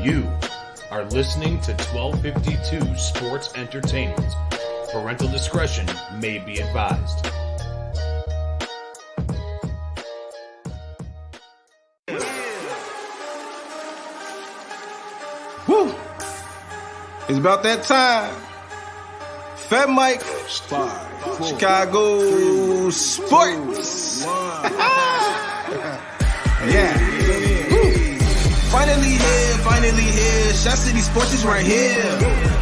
You are listening to 1252 Sports Entertainment. Parental discretion may be advised. Woo! It's about that time. FatMike, Chicago Sports. Yeah. Finally here. Shot City Sports is right here.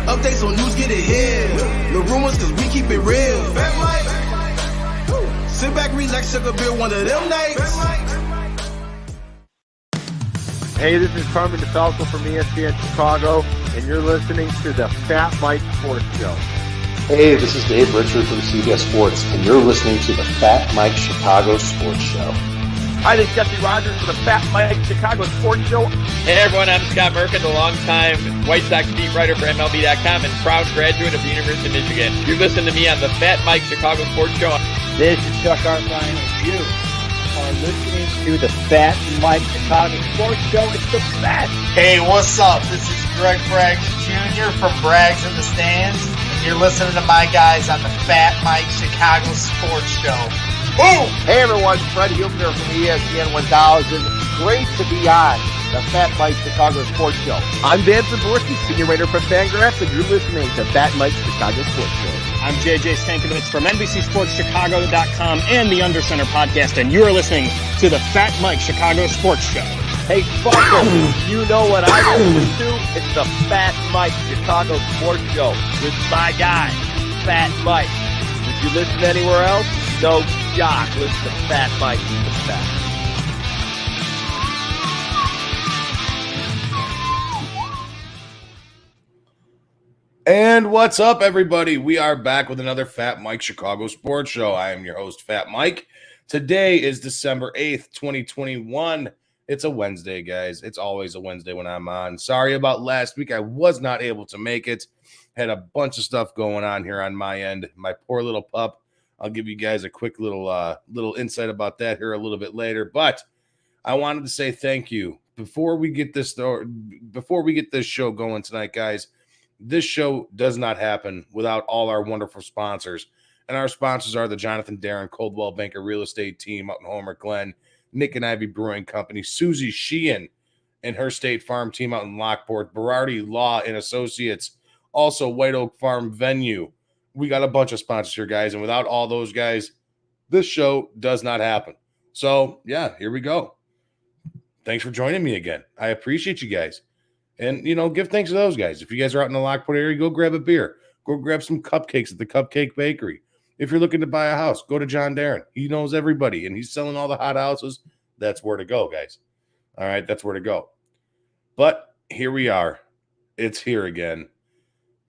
Updates on news, get it here. No rumors, cause we keep it real. FatMike. Sit back, relax, sugar beer one of them nights. Hey, this is Carmen DeFalco from ESPN Chicago, and you're listening to the FatMike Sports Show. Hey, this is Dave Richard from CBS Sports, and you're listening to the FatMike Chicago Sports Show. Hi, this is Jesse Rogers for the FatMike Chicago Sports Show. Hey everyone, I'm Scott Merkin, the longtime White Sox beat writer for MLB.com and proud graduate of the University of Michigan. You're listening to me on the FatMike Chicago Sports Show. This is Chuck Arfine, and you are listening to the FatMike Chicago Sports Show. It's the best. Hey, what's up? This is Greg Braggs Jr. from Braggs in the Stands, and you're listening to my guys on the FatMike Chicago Sports Show. Boom! Hey everyone, Fred Huebner from ESPN 1000. Great to be on the FatMike Chicago Sports Show. I'm Dan Zaborski, senior writer for Fangraphs, and you're listening to FatMike Chicago Sports Show. I'm JJ Stankovich from NBCSportsChicago.com and the Undercenter podcast, and you're listening to the FatMike Chicago Sports Show. Hey, fucker, you know what I listen to? It's the FatMike Chicago Sports Show with my guy, Fat Mike. If you listen anywhere else, no jock. Listen to Fat Mike, the best. And what's up, everybody? We are back with another Fat Mike Chicago Sports Show. I am your host, Fat Mike. Today is December 8th, 2021. It's a Wednesday, guys. It's always a Wednesday when I'm on. Sorry about last week. I was not able to make it. Had a bunch of stuff going on here on my end. My poor little pup. I'll give you guys a quick little insight about that here a little bit later. But I wanted to say thank you before we get this show going tonight, guys. This show does not happen without all our wonderful sponsors. And our sponsors are the Jonathan Darren Coldwell Banker Real Estate Team out in Homer Glen, Nick and Ivy Brewing Company, Susie Sheehan and her State Farm team out in Lockport, Berardi Law and Associates, also White Oak Farm Venue. We got a bunch of sponsors here, guys. And without all those guys, this show does not happen. So, yeah, here we go. Thanks for joining me again. I appreciate you guys. And, give thanks to those guys. If you guys are out in the Lockport area, go grab a beer. Go grab some cupcakes at the Cupcake Bakery. If you're looking to buy a house, go to John Darren. He knows everybody, and he's selling all the hot houses. That's where to go, guys. All right, that's where to go. But here we are. It's here again.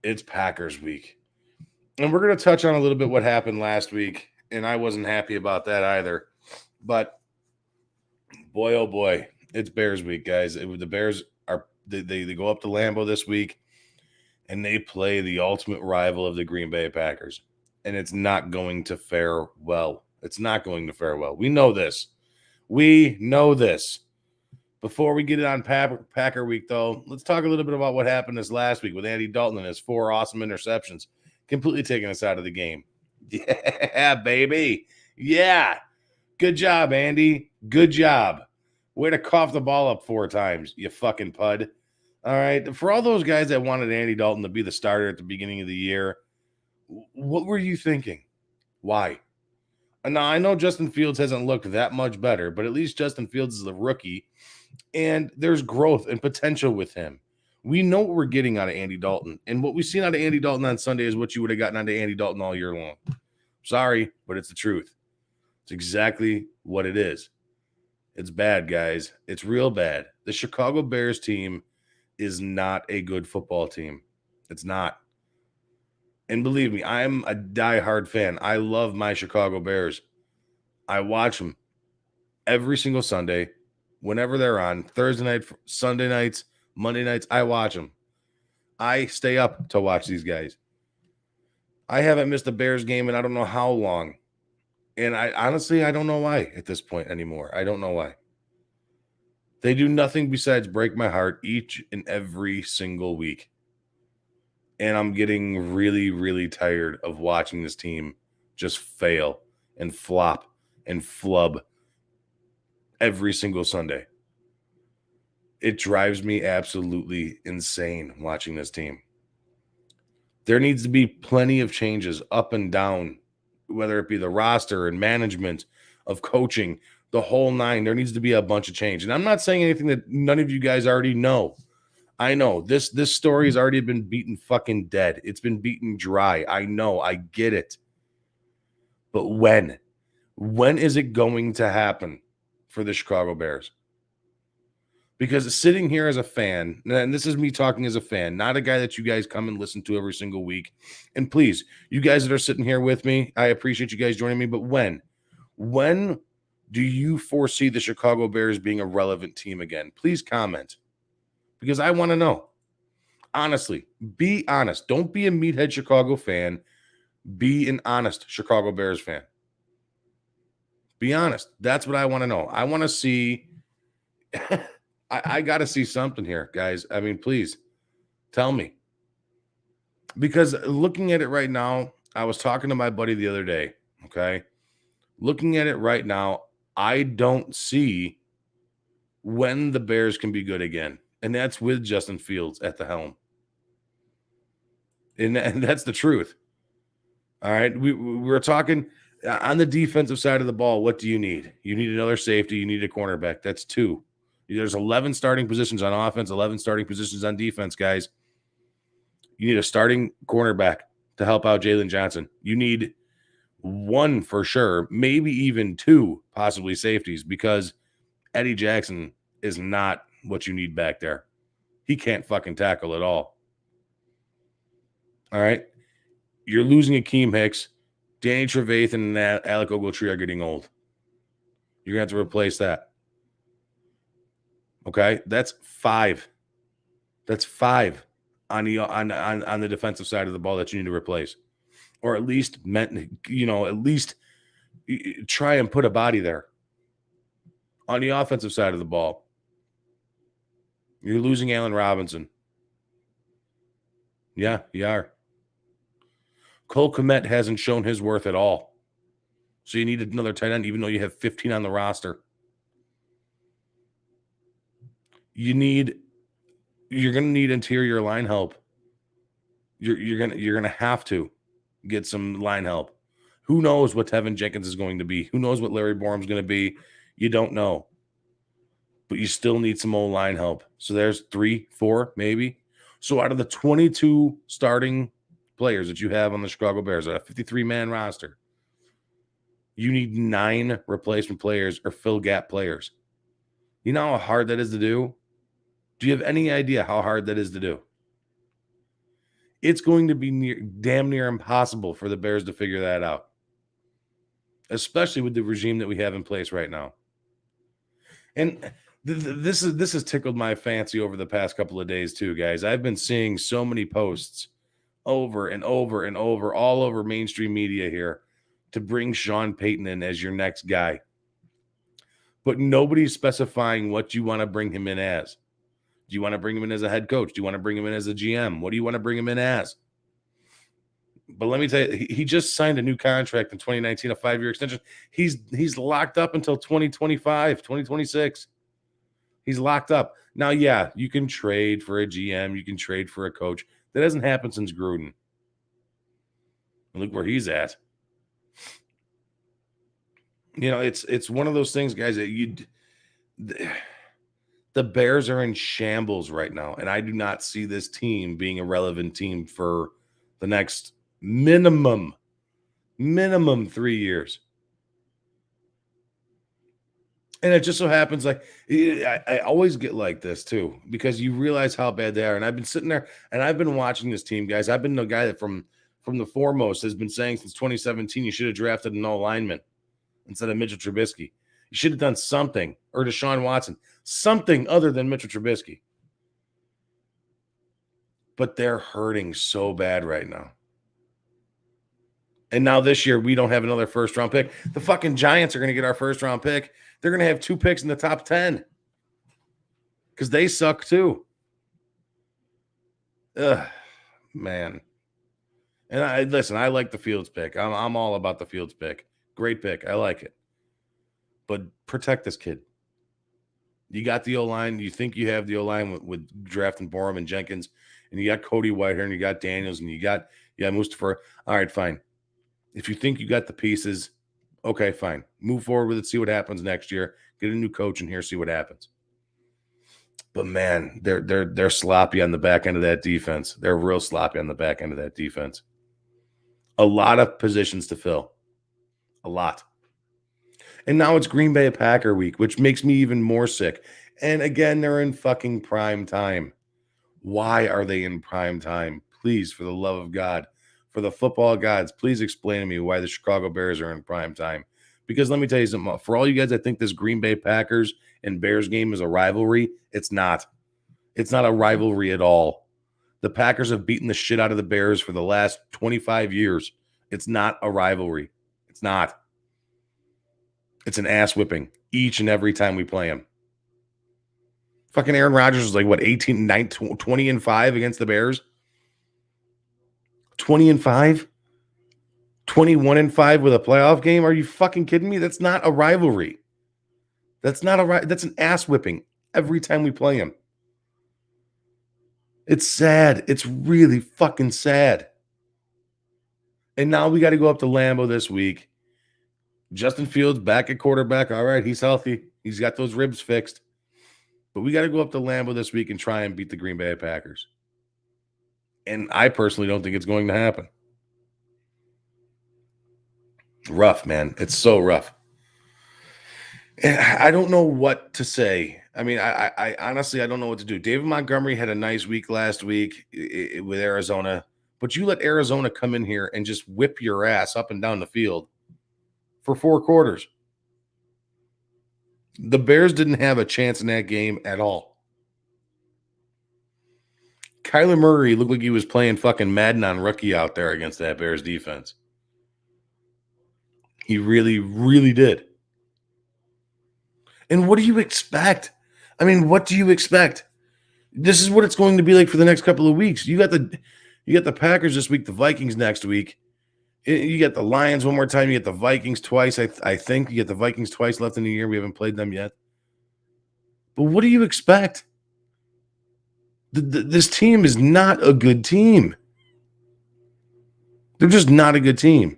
It's Packers week. And we're going to touch on a little bit what happened last week, and I wasn't happy about that either. But, boy, oh boy, it's Bears week, guys. The Bears They go up to Lambeau this week, and they play the ultimate rival of the Green Bay Packers. And it's not going to fare well. It's not going to fare well. We know this. Before we get it on Packer week, though, let's talk a little bit about what happened this last week with Andy Dalton and his 4 awesome interceptions, completely taking us out of the game. Yeah, baby. Yeah. Good job, Andy. Good job. Way to cough the ball up 4 times, you fucking pud. All right. For all those guys that wanted Andy Dalton to be the starter at the beginning of the year, what were you thinking? Why? Now, I know Justin Fields hasn't looked that much better, but at least Justin Fields is a rookie, and there's growth and potential with him. We know what we're getting out of Andy Dalton, and what we've seen out of Andy Dalton on Sunday is what you would have gotten out of Andy Dalton all year long. Sorry, but it's the truth. It's exactly what it is. It's bad, guys. It's real bad. The Chicago Bears team is not a good football team. It's not. And believe me, I'm a diehard fan. I love my Chicago Bears. I watch them every single Sunday, whenever they're on. Thursday night, Sunday nights, Monday nights, I watch them. I stay up to watch these guys. I haven't missed a Bears game in I don't know how long. And I honestly don't know why at this point anymore. I don't know why. They do nothing besides break my heart each and every single week. And I'm getting really, really tired of watching this team just fail and flop and flub every single Sunday. It drives me absolutely insane watching this team. There needs to be plenty of changes up and down, whether it be the roster and management of coaching, the whole nine. There needs to be a bunch of change. And I'm not saying anything that none of you guys already know. I know this story has already been beaten fucking dead. It's been beaten dry. I know. I get it. But when is it going to happen for the Chicago Bears? Because sitting here as a fan, and this is me talking as a fan, not a guy that you guys come and listen to every single week. And please, you guys that are sitting here with me, I appreciate you guys joining me. But when do you foresee the Chicago Bears being a relevant team again? Please comment. Because I want to know. Honestly, be honest. Don't be a meathead Chicago fan. Be an honest Chicago Bears fan. Be honest. That's what I want to know. I want to see. I got to see something here, guys. I mean, please tell me. Because looking at it right now, I was talking to my buddy the other day. Okay. Looking at it right now, I don't see when the Bears can be good again. And that's with Justin Fields at the helm. And that's the truth. All right. We're talking on the defensive side of the ball. What do you need? You need another safety. You need a cornerback. That's two. There's 11 starting positions on offense, 11 starting positions on defense, guys. You need a starting cornerback to help out Jalen Johnson. You need one for sure, maybe even two, possibly safeties, because Eddie Jackson is not what you need back there. He can't fucking tackle at all. All right. You're losing Akeem Hicks. Danny Trevathan and Alec Ogletree are getting old. You're going to have to replace that. Okay. That's five. That's five on the defensive side of the ball that you need to replace. Or at least, try and put a body there. On the offensive side of the ball, you're losing Allen Robinson. Yeah, you are. Cole Kmet hasn't shown his worth at all. So you need another tight end, even though you have 15 on the roster. You're going to need interior line help. You're going to have to get some line help. Who knows what Tevin Jenkins is going to be? Who knows what Larry Borum's going to be? You don't know. But you still need some old line help. So there's 3, 4, maybe. So out of the 22 starting players that you have on the Chicago Bears, a 53-man roster, you need 9 replacement players or fill gap players. You know how hard that is to do? Do you have any idea how hard that is to do? It's going to be damn near impossible for the Bears to figure that out, especially with the regime that we have in place right now. And this has tickled my fancy over the past couple of days too, guys. I've been seeing so many posts over and over and over all over mainstream media here to bring Sean Payton in as your next guy. But nobody's specifying what you want to bring him in as. Do you want to bring him in as a head coach? Do you want to bring him in as a GM? What do you want to bring him in as? But let me tell you, he just signed a new contract in 2019, a 5-year extension. He's locked up until 2025, 2026. He's locked up. Now, yeah, you can trade for a GM. You can trade for a coach. That hasn't happened since Gruden. And look where he's at. You know, it's one of those things, guys, that the Bears are in shambles right now, and I do not see this team being a relevant team for the next minimum 3 years. And it just so happens, like, I always get like this too, because you realize how bad they are. And I've been sitting there and I've been watching this team, guys. I've been the guy that from the foremost has been saying since 2017, you should have drafted an O-lineman instead of Mitchell Trubisky. You should have done something, or Deshaun Watson, something other than Mitchell Trubisky. But they're hurting so bad right now. And now this year, we don't have another first-round pick. The fucking Giants are going to get our first-round pick. They're going to have 2 picks in the top 10. because they suck too. Ugh, man. And I like the Fields pick. I'm all about the Fields pick. Great pick. I like it. But protect this kid. You got the O-line. You think you have the O-line with drafting Borum and Jenkins, and you got Cody Whitehair, and you got Daniels, and you got Mustafa. All right, fine. If you think you got the pieces, okay, fine. Move forward with it. See what happens next year. Get a new coach in here. See what happens. But man, they're sloppy on the back end of that defense. They're real sloppy on the back end of that defense. A lot of positions to fill. A lot. And now it's Green Bay Packer week, which makes me even more sick. And again, they're in fucking prime time. Why are they in prime time? Please, for the love of God, for the football gods, please explain to me why the Chicago Bears are in prime time. Because let me tell you something. For all you guys that think this Green Bay Packers and Bears game is a rivalry, it's not. It's not a rivalry at all. The Packers have beaten the shit out of the Bears for the last 25 years. It's not a rivalry. It's not. It's an ass whipping each and every time we play them. Fucking Aaron Rodgers was like, what, 20-5 against the Bears? 20-5? 21-5 with a playoff game? Are you fucking kidding me? That's not a rivalry. That's an ass whipping every time we play him. It's sad. It's really fucking sad. And now we got to go up to Lambeau this week. Justin Fields back at quarterback. All right, he's healthy. He's got those ribs fixed. But we got to go up to Lambeau this week and try and beat the Green Bay Packers. And I personally don't think it's going to happen. Rough, man. It's so rough. And I don't know what to say. I mean, I honestly, I don't know what to do. David Montgomery had a nice week last week with Arizona. But you let Arizona come in here and just whip your ass up and down the field for 4 quarters. The Bears didn't have a chance in that game at all. Kyler Murray looked like he was playing fucking Madden on rookie out there against that Bears defense. He really, really did. And what do you expect? I mean, what do you expect? This is what it's going to be like for the next couple of weeks. You got the Packers this week, the Vikings next week. You get the Lions one more time. You get the Vikings twice. I think you get the Vikings twice left in the year. We haven't played them yet. But what do you expect? This team is not a good team. They're just not a good team.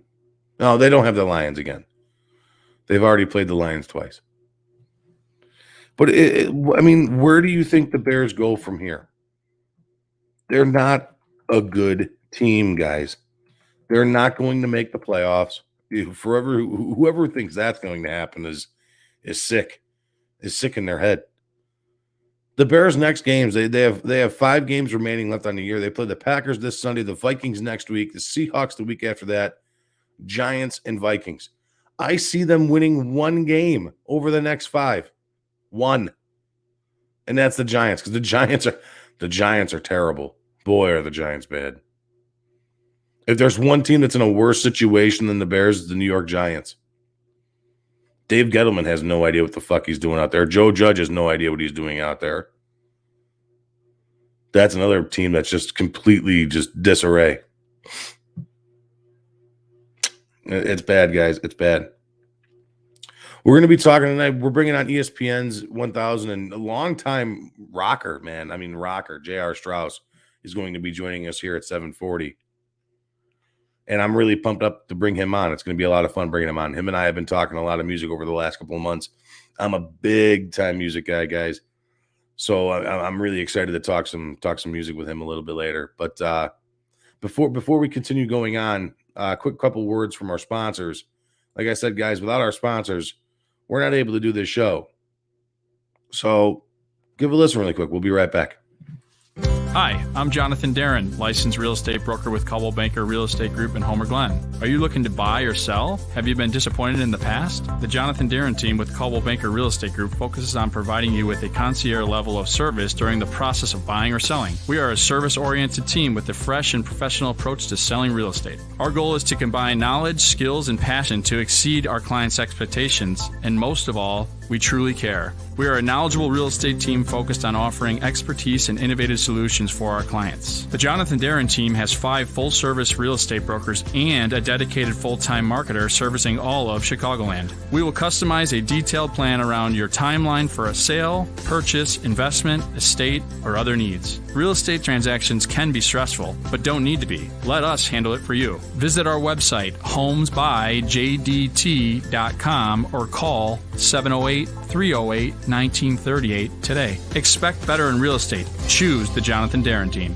No, they don't have the Lions again. They've already played the Lions twice. But, I mean, where do you think the Bears go from here? They're not a good team, guys. They're not going to make the playoffs. Whoever thinks that's going to happen is sick. Is sick in their head. The Bears' next games, they have 5 games remaining left on the year. They play the Packers this Sunday, the Vikings next week, the Seahawks the week after that, Giants and Vikings. I see them winning 1 game over the next 5. 1. And that's the Giants, because the Giants are terrible. Boy, are the Giants bad. If there's one team that's in a worse situation than the Bears, it's the New York Giants. Dave Gettleman has no idea what the fuck he's doing out there. Joe Judge has no idea what he's doing out there. That's another team that's just completely just disarray. It's bad, guys. It's bad. We're going to be talking tonight. We're bringing on ESPN's 1000 and a longtime rocker, man. I mean, rocker, J.R. Straus is going to be joining us here at 7:40. And I'm really pumped up to bring him on. It's going to be a lot of fun bringing him on. Him and I have been talking a lot of music over the last couple of months. I'm a big-time music guy, guys. So I'm really excited to talk some music with him a little bit later. But before we continue going on, quick couple words from our sponsors. Like I said, guys, without our sponsors, we're not able to do this show. So give a listen really quick. We'll be right back. Hi, I'm Jonathan Darren, licensed real estate broker with Coldwell Banker Real Estate Group in Homer Glen. Are you looking to buy or sell? Have you been disappointed in the past? The Jonathan Darren team with Coldwell Banker Real Estate Group focuses on providing you with a concierge level of service during the process of buying or selling. We are a service-oriented team with a fresh and professional approach to selling real estate. Our goal is to combine knowledge, skills, and passion to exceed our clients' expectations, and most of all, we truly care. We are a knowledgeable real estate team focused on offering expertise and innovative solutions for our clients. The Jonathan Darren team has 5 full-service real estate brokers and a dedicated full-time marketer servicing all of Chicagoland. We will customize a detailed plan around your timeline for a sale, purchase, investment, estate, or other needs. Real estate transactions can be stressful, but don't need to be. Let us handle it for you. Visit our website, homesbyjdt.com, or call 708-308-1938 today. Expect better in real estate. Choose the Jonathan Darren team.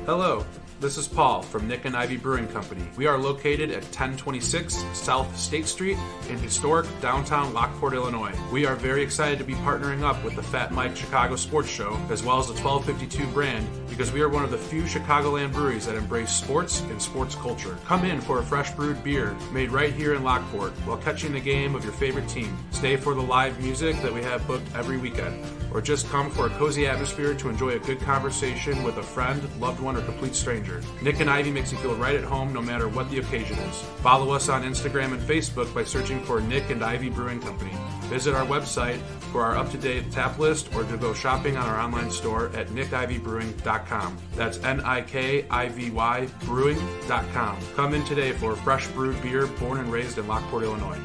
Hello, this is Paul from Nick and Ivy Brewing Company. We are located at 1026 South State Street in historic downtown Lockport, Illinois. We are very excited to be partnering up with the Fat Mike Chicago Sports Show as well as the 1252 brand because we are one of the few Chicagoland breweries that embrace sports and sports culture. Come in for a fresh brewed beer made right here in Lockport while catching the game of your favorite team. Stay for the live music that we have booked every weekend. Or just come for a cozy atmosphere to enjoy a good conversation with a friend, loved one, or complete stranger. Nick and Ivy makes you feel right at home no matter what the occasion is. Follow us on Instagram and Facebook by searching for Nick and Ivy Brewing Company. Visit our website for our up-to-date tap list or to go shopping on our online store at nickivybrewing.com. That's Nikivy brewing.com. Come in today for a fresh brewed beer born and raised in Lockport, Illinois.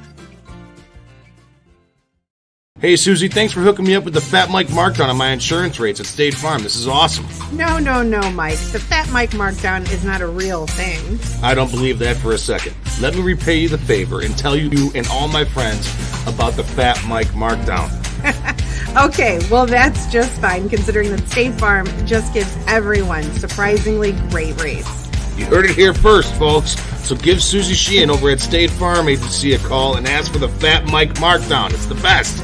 Hey, Susie, thanks for hooking me up with the Fat Mike markdown on my insurance rates at State Farm. This is awesome. No, Mike. The Fat Mike markdown is not a real thing. I don't believe that for a second. Let me repay you the favor and tell you and all my friends about the Fat Mike markdown. Okay, well, that's just fine considering that State Farm just gives everyone surprisingly great rates. You heard it here first, folks. So give Susie Sheehan over at State Farm Agency a call and ask for the Fat Mike markdown. It's the best.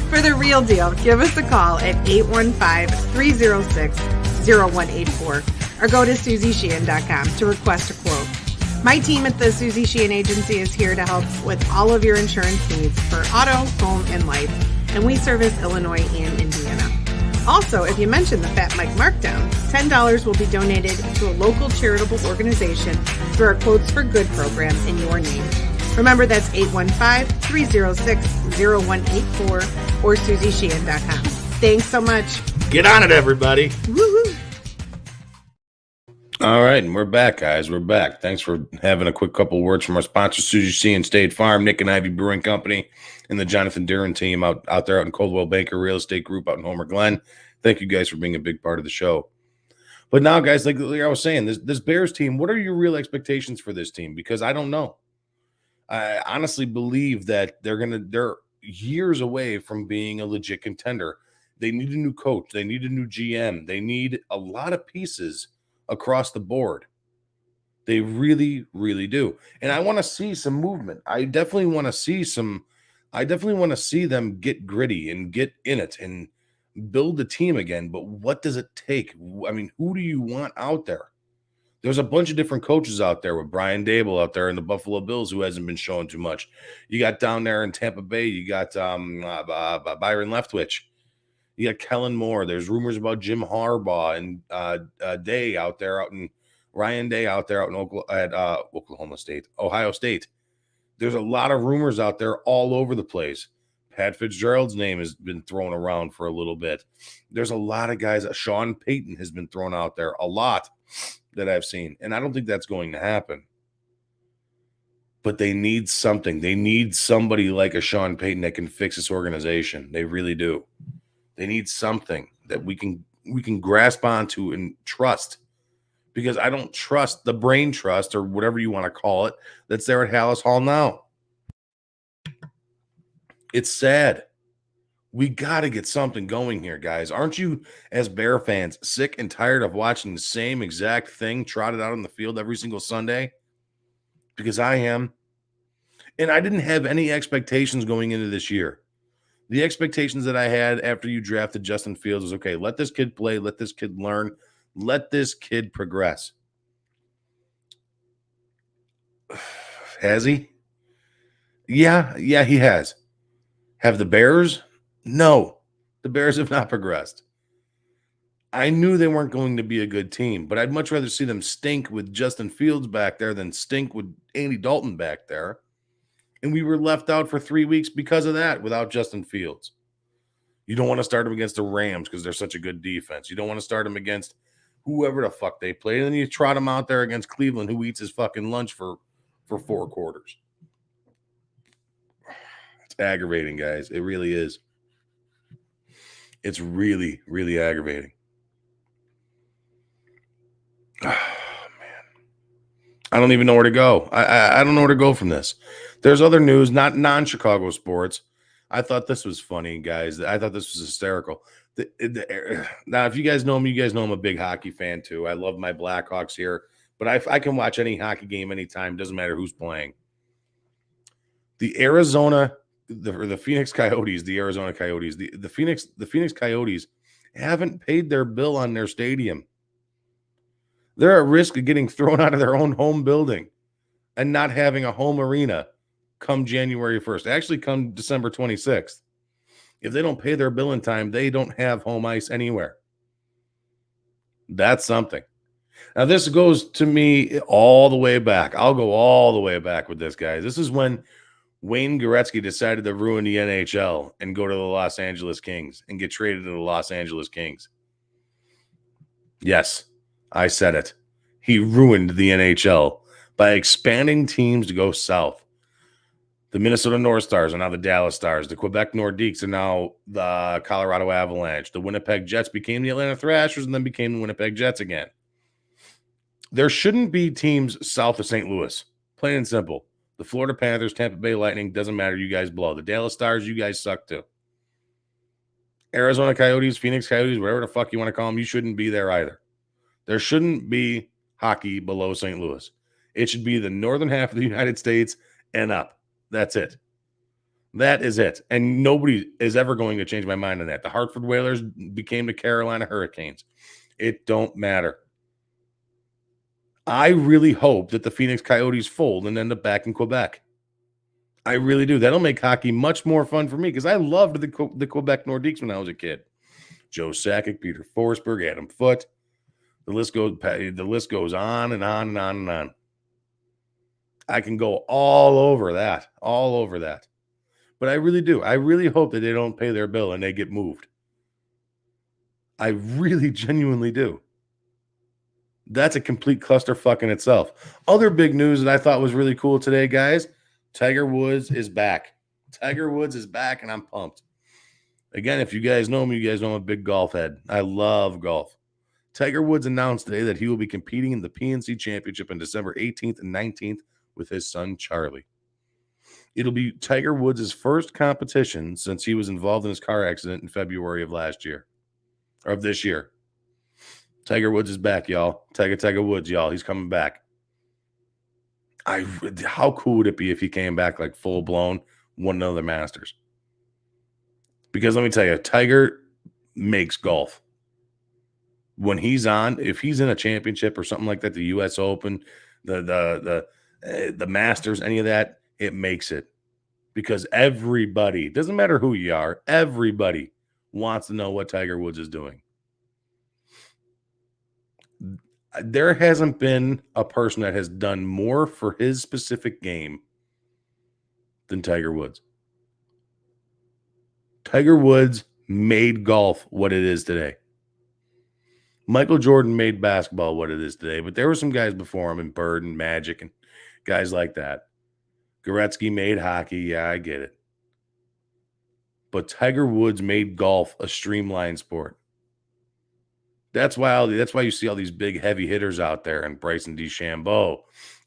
For the real deal, give us a call at 815-306-0184 or go to SusieSheehan.com to request a quote. My team at the Susie Sheehan Agency is here to help with all of your insurance needs for auto, home, and life, and we service Illinois and Indiana. Also, if you mention the Fat Mike markdown, $10 will be donated to a local charitable organization through our Quotes for Good program in your name. Remember, that's 815-306-0184 or SusieSheehan.com. Thanks so much. Get on it, everybody. Woo-hoo. All right, and we're back, guys. We're back. Thanks for having a quick couple words from our sponsor, Susie Sheehan, State Farm, Nick and Ivy Brewing Company, and the Jonathan Darren team out there in Coldwell Banker Real Estate Group out in Homer Glen. Thank you guys for being a big part of the show. But now, guys, like I was saying, this Bears team, what are your real expectations for this team? Because I don't know. I honestly believe that they're years away from being a legit contender. They need a new coach. They need a new GM. They need a lot of pieces across the board. They really, really do. And I want to see some movement. I definitely want to see them get gritty and get in it and build the team again. But what does it take? I mean, who do you want out there? There's a bunch of different coaches out there with Brian Dable out there in the Buffalo Bills who hasn't been showing too much. You got down there in Tampa Bay, you got Byron Leftwich. You got Kellen Moore. There's rumors about Jim Harbaugh and Day out there, Ryan Day out there out in Oklahoma State, Ohio State. There's a lot of rumors out there all over the place. Pat Fitzgerald's name has been thrown around for a little bit. There's a lot of guys. Sean Payton has been thrown out there a lot that I've seen, and I don't think that's going to happen. But they need something. They need somebody like a Sean Payton that can fix this organization. They really do. They need something that we can grasp onto and trust, because I don't trust the brain trust or whatever you want to call it that's there at Hallis Hall now. It's sad. We got to get something going here, guys. Aren't you, as Bear fans, sick and tired of watching the same exact thing trotted out on the field every single Sunday? Because I am. And I didn't have any expectations going into this year. The expectations that I had after you drafted Justin Fields was, okay, let this kid play, let this kid learn, let this kid progress. Has he? Yeah, he has. Have the Bears? No, the Bears have not progressed. I knew they weren't going to be a good team, but I'd much rather see them stink with Justin Fields back there than stink with Andy Dalton back there. And we were left out for 3 weeks because of that without Justin Fields. You don't want to start them against the Rams because they're such a good defense. You don't want to start them against whoever the fuck they play. And then you trot them out there against Cleveland, who eats his fucking lunch for 4 quarters. It's aggravating, guys. It really is. It's really, really aggravating. Oh, man. I don't even know where to go. I don't know where to go from this. There's other news, not non-Chicago sports. I thought this was funny, guys. I thought this was hysterical. Now, if you guys know me, you guys know I'm a big hockey fan too. I love my Blackhawks here, but I can watch any hockey game anytime. Doesn't matter who's playing. The Phoenix Coyotes, the Arizona Coyotes, the Phoenix Coyotes haven't paid their bill on their stadium. They're at risk of getting thrown out of their own home building and not having a home arena come January 1st. Actually, come December 26th. If they don't pay their bill in time, they don't have home ice anywhere. That's something. Now, this goes to me all the way back. I'll go all the way back with this, guys. This is when Wayne Gretzky decided to ruin the NHL and go to the Los Angeles Kings and get traded to the Los Angeles Kings. Yes, I said it. He ruined the NHL by expanding teams to go south. The Minnesota North Stars are now the Dallas Stars. The Quebec Nordiques are now the Colorado Avalanche. The Winnipeg Jets became the Atlanta Thrashers and then became the Winnipeg Jets again. There shouldn't be teams south of St. Louis. Plain and simple. The Florida Panthers, Tampa Bay Lightning, doesn't matter. You guys blow. The Dallas Stars, you guys suck too. Arizona Coyotes, Phoenix Coyotes, whatever the fuck you want to call them, you shouldn't be there either. There shouldn't be hockey below St. Louis. It should be the northern half of the United States and up. That's it. That is it. And nobody is ever going to change my mind on that. The Hartford Whalers became the Carolina Hurricanes. It don't matter. I really hope that the Phoenix Coyotes fold and end up back in Quebec. I really do. That'll make hockey much more fun for me because I loved the Quebec Nordiques when I was a kid. Joe Sakic, Peter Forsberg, Adam Foote. The list goes on and on and on and on. I can go all over that. But I really do. I really hope that they don't pay their bill and they get moved. I really genuinely do. That's a complete clusterfuck in itself. Other big news that I thought was really cool today, guys. Tiger Woods is back. Tiger Woods is back, and I'm pumped. Again, if you guys know me, you guys know I'm a big golf head. I love golf. Tiger Woods announced today that he will be competing in the PNC Championship on December 18th and 19th with his son, Charlie. It'll be Tiger Woods' first competition since he was involved in his car accident in February of this year. Tiger Woods is back, y'all. Tiger Woods, y'all. He's coming back. How cool would it be if he came back like full blown, won another Masters? Because let me tell you, Tiger makes golf. When he's on, if he's in a championship or something like that, the U.S. Open, the Masters, any of that, it makes it. Because everybody, doesn't matter who you are, everybody wants to know what Tiger Woods is doing. There hasn't been a person that has done more for his specific game than Tiger Woods. Tiger Woods made golf what it is today. Michael Jordan made basketball what it is today, but there were some guys before him, and Bird and Magic and guys like that. Gretzky made hockey. Yeah, I get it. But Tiger Woods made golf a streamlined sport. That's why you see all these big heavy hitters out there, and Bryson DeChambeau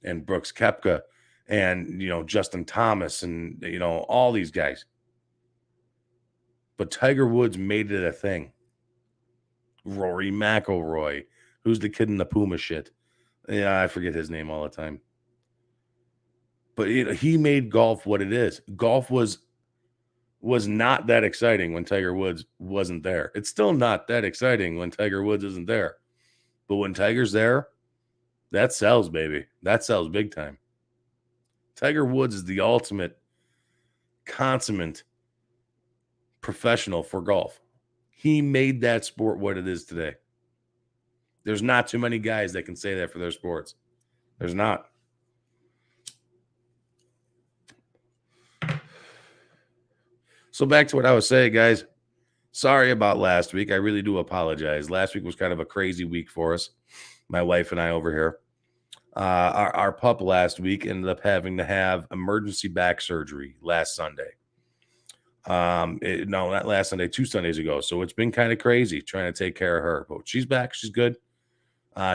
and Brooks Koepka and, Justin Thomas and, all these guys. But Tiger Woods made it a thing. Rory McIlroy, who's the kid in the Puma shit. Yeah, I forget his name all the time. But he made golf what it is. Golf was not that exciting when Tiger Woods wasn't there. It's still not that exciting when Tiger Woods isn't there. But when Tiger's there, that sells, baby. That sells big time. Tiger Woods is the ultimate consummate professional for golf. He made that sport what it is today. There's not too many guys that can say that for their sports. There's not. So back to what I was saying, guys. Sorry about last week. I really do apologize. Last week was kind of a crazy week for us, my wife and I over here. Our pup last week ended up having to have emergency back surgery last Sunday. No, not last Sunday, 2 Sundays ago. So it's been kind of crazy trying to take care of her. But she's back. She's good.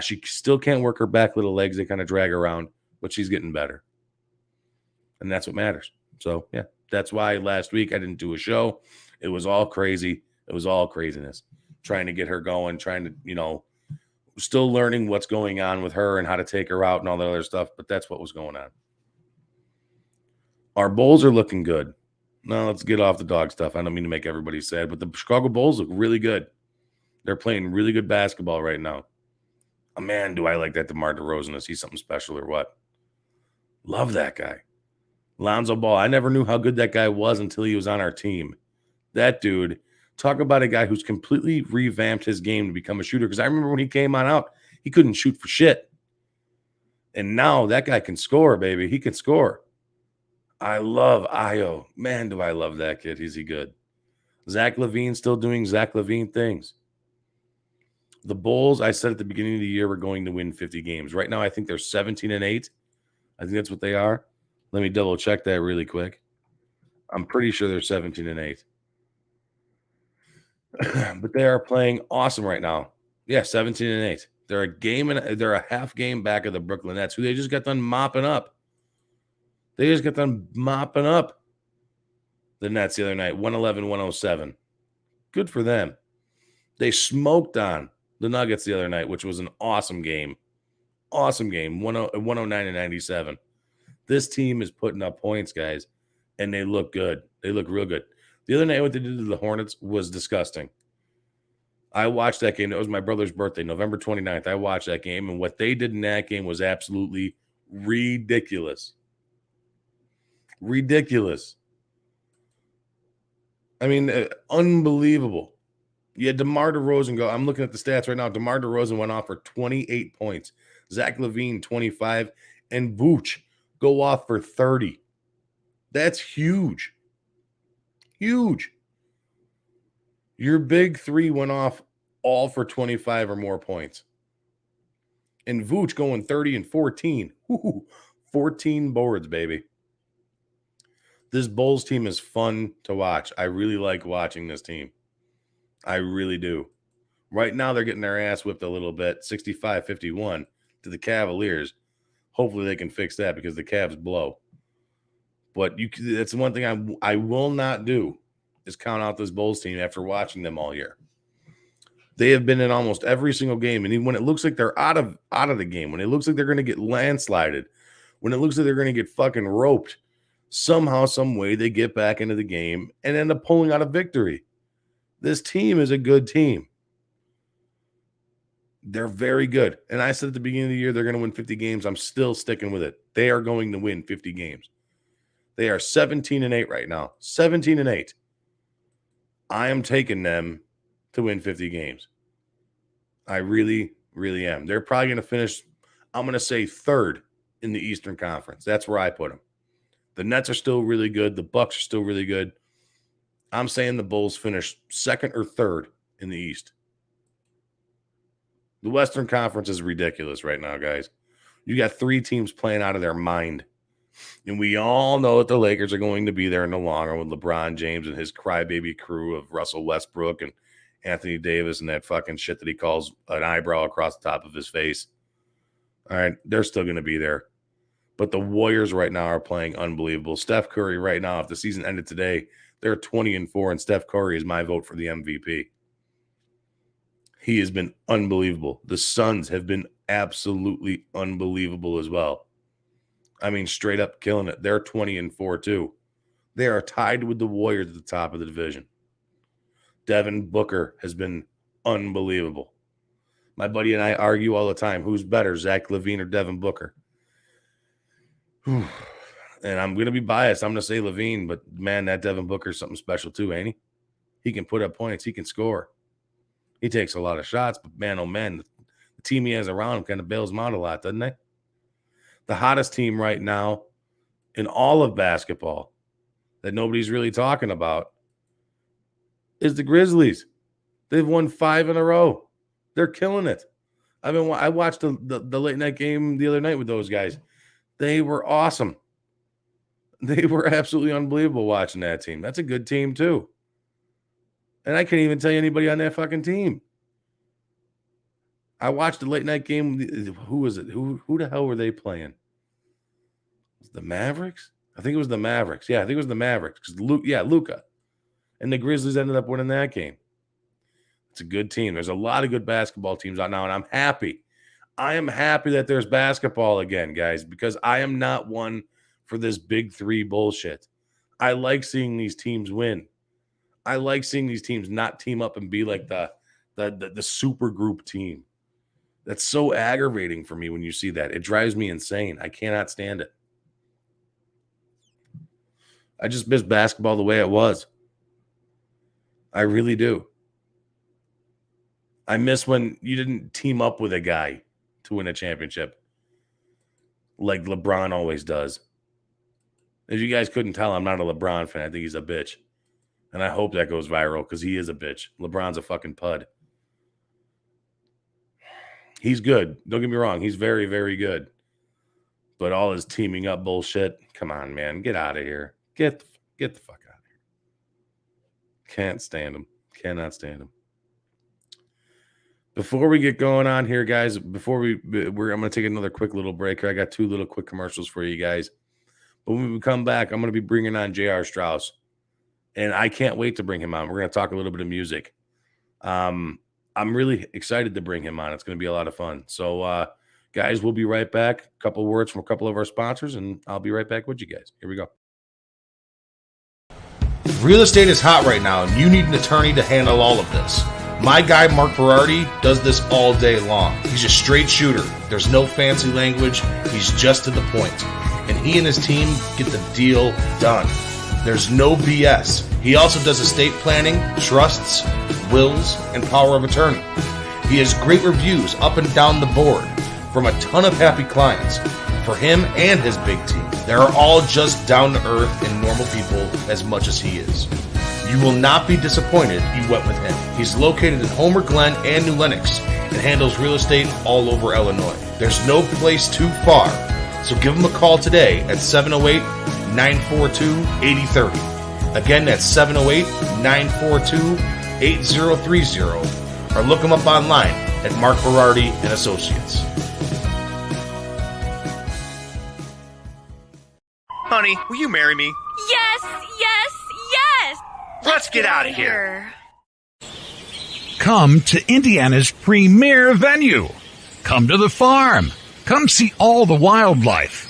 She still can't work her back little legs. They kind of drag around, but she's getting better. And that's what matters. So, yeah, that's why last week I didn't do a show. It was all crazy. It was all craziness. Trying to get her going, trying to, still learning what's going on with her and how to take her out and all that other stuff. But that's what was going on. Our Bulls are looking good. Now let's get off the dog stuff. I don't mean to make everybody sad, but the Chicago Bulls look really good. They're playing really good basketball right now. Oh, man, do I like that DeMar DeRozan. Is he something special or what? Love that guy. Lonzo Ball. I never knew how good that guy was until he was on our team. That dude, talk about a guy who's completely revamped his game to become a shooter. Because I remember when he came on out, he couldn't shoot for shit. And now that guy can score, baby. He can score. I love Ayo. Man, do I love that kid. Is he good? Zach LaVine still doing Zach LaVine things. The Bulls, I said at the beginning of the year, we're going to win 50 games. Right now, I think they're 17-8. I think that's what they are. Let me double check that really quick. I'm pretty sure they're 17-8. But they are playing awesome right now. Yeah, 17-8. They're a half game back of the Brooklyn Nets, who they just got done mopping up. They just got done mopping up the Nets the other night, 111-107. Good for them. They smoked on the Nuggets the other night, which was an awesome game. Awesome game, 109-97. This team is putting up points, guys, and they look good. They look real good. The other night, what they did to the Hornets was disgusting. I watched that game. It was my brother's birthday, November 29th. I watched that game, and what they did in that game was absolutely ridiculous. Ridiculous. I mean, unbelievable. Yeah, DeMar DeRozan go. I'm looking at the stats right now. DeMar DeRozan went off for 28 points. Zach LaVine, 25. And Vooch go off for 30. That's huge. Huge. Your big three went off all for 25 or more points. And Vooch going 30 and 14. Ooh, 14 boards, baby. This Bulls team is fun to watch. I really like watching this team. I really do. Right now, they're getting their ass whipped a little bit, 65-51 to the Cavaliers. Hopefully, they can fix that because the Cavs blow. But that's one thing I will not do is count out this Bulls team after watching them all year. They have been in almost every single game, and even when it looks like they're out of the game, when it looks like they're going to get landslided, when it looks like they're going to get fucking roped, somehow, some way, they get back into the game and end up pulling out a victory. This team is a good team. They're very good. And I said at the beginning of the year, they're going to win 50 games. I'm still sticking with it. They are going to win 50 games. They are 17-8 right now. 17-8. I am taking them to win 50 games. I really, really am. They're probably going to finish, I'm going to say, third in the Eastern Conference. That's where I put them. The Nets are still really good. The Bucks are still really good. I'm saying the Bulls finish second or third in the East. The Western Conference is ridiculous right now, guys. You got 3 teams playing out of their mind. And we all know that the Lakers are going to be there no longer with LeBron James and his crybaby crew of Russell Westbrook and Anthony Davis and that fucking shit that he calls an eyebrow across the top of his face. All right, they're still going to be there. But the Warriors right now are playing unbelievable. Steph Curry right now, if the season ended today, they're 20-4, and Steph Curry is my vote for the MVP. He has been unbelievable. The Suns have been absolutely unbelievable as well. I mean, straight up killing it. They're 20-4 too. They are tied with the Warriors at the top of the division. Devin Booker has been unbelievable. My buddy and I argue all the time, who's better, Zach LaVine or Devin Booker? And I'm going to be biased. I'm going to say LaVine, but man, that Devin Booker is something special too, ain't he? He can put up points. He can score. He takes a lot of shots, but man, oh man, the team he has around him kind of bails him out a lot, doesn't they? The hottest team right now in all of basketball that nobody's really talking about is the Grizzlies. They've won 5 in a row. They're killing it. I watched the late night game the other night with those guys. They were awesome. They were absolutely unbelievable watching that team. That's a good team too. And I can't even tell you anybody on that fucking team. I watched the late night game. Who was it? Who the hell were they playing? Was it the Mavericks? I think it was the Mavericks. Yeah, I think it was the Mavericks. Luka. And the Grizzlies ended up winning that game. It's a good team. There's a lot of good basketball teams out now, and I'm happy. I am happy that there's basketball again, guys, because I am not one for this big three bullshit. I like seeing these teams win. I like seeing these teams not team up and be like the super group team. That's so aggravating for me when you see that. It drives me insane. I cannot stand it. I just miss basketball the way it was. I really do. I miss when you didn't team up with a guy to win a championship like LeBron always does. If you guys couldn't tell, I'm not a LeBron fan. I think he's a bitch. And I hope that goes viral because he is a bitch. LeBron's a fucking pud. He's good. Don't get me wrong. He's very, very good. But all his teaming up bullshit, come on, man. Get out of here. Get the fuck out of here. Can't stand him. Cannot stand him. Before we get going on here, guys, I'm going to take another quick little break here. I got 2 little quick commercials for you guys. But when we come back, I'm going to be bringing on J.R. Straus. And I can't wait to bring him on. We're going to talk a little bit of music. I'm really excited to bring him on. It's going to be a lot of fun. So, guys, we'll be right back. A couple words from a couple of our sponsors, and I'll be right back with you guys. Here we go. Real estate is hot right now, and you need an attorney to handle all of this. My guy, Mark Berardi, does this all day long. He's a straight shooter. There's no fancy language. He's just to the point. And he and his team get the deal done. There's no BS. He also does estate planning, trusts, wills, and power of attorney. He has great reviews up and down the board from a ton of happy clients. For him and his big team, they're all just down to earth and normal people as much as he is. You will not be disappointed you went with him. He's located in Homer Glen and New Lenox and handles real estate all over Illinois. There's no place too far, so give him a call today at 708-942-8030. Again, that's 708-942-8030, or look him up online at Mark Berardi and Associates. Honey, will you marry me? Yes, yes, yes! Let's get out of here. Come to Indiana's premier venue. Come to the farm. Come see all the wildlife.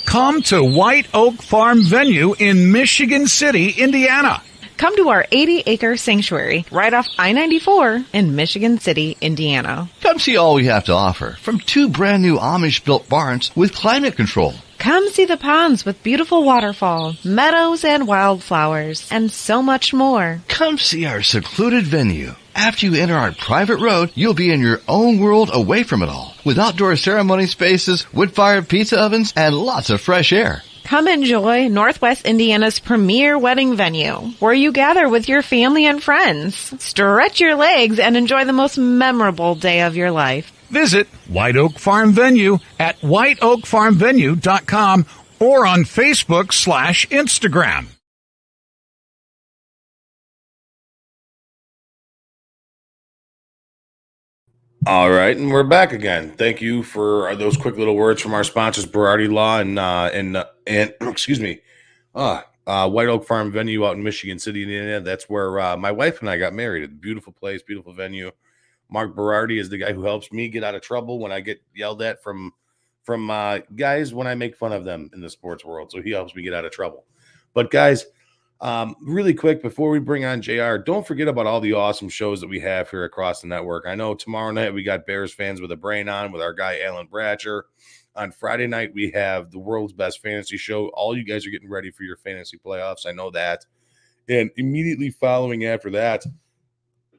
Come to White Oak Farm Venue in Michigan City, Indiana. Come to our 80-acre sanctuary right off I-94 in Michigan City, Indiana. Come see all we have to offer from 2 brand new Amish-built barns with climate control. Come see the ponds with beautiful waterfalls, meadows and wildflowers, and so much more. Come see our secluded venue. After you enter our private road, you'll be in your own world away from it all, with outdoor ceremony spaces, wood-fired pizza ovens, and lots of fresh air. Come enjoy Northwest Indiana's premier wedding venue, where you gather with your family and friends. Stretch your legs and enjoy the most memorable day of your life. Visit White Oak Farm Venue at whiteoakfarmvenue.com or on Facebook/Instagram. All right, and we're back again. Thank you for those quick little words from our sponsors, Berardi Law and excuse me, White Oak Farm Venue out in Michigan City, Indiana. That's where my wife and I got married. A beautiful place, beautiful venue. Mark Berardi is the guy who helps me get out of trouble when I get yelled at from from guys when I make fun of them in the sports world. So he helps me get out of trouble. But guys, really quick before we bring on JR, don't forget about all the awesome shows that we have here across the network. I know tomorrow night we got Bears Fans with a Brain on with our guy Alan Bratcher. On Friday night we have the world's best fantasy show. All you guys are getting ready for your fantasy playoffs. I know that. And immediately following after that,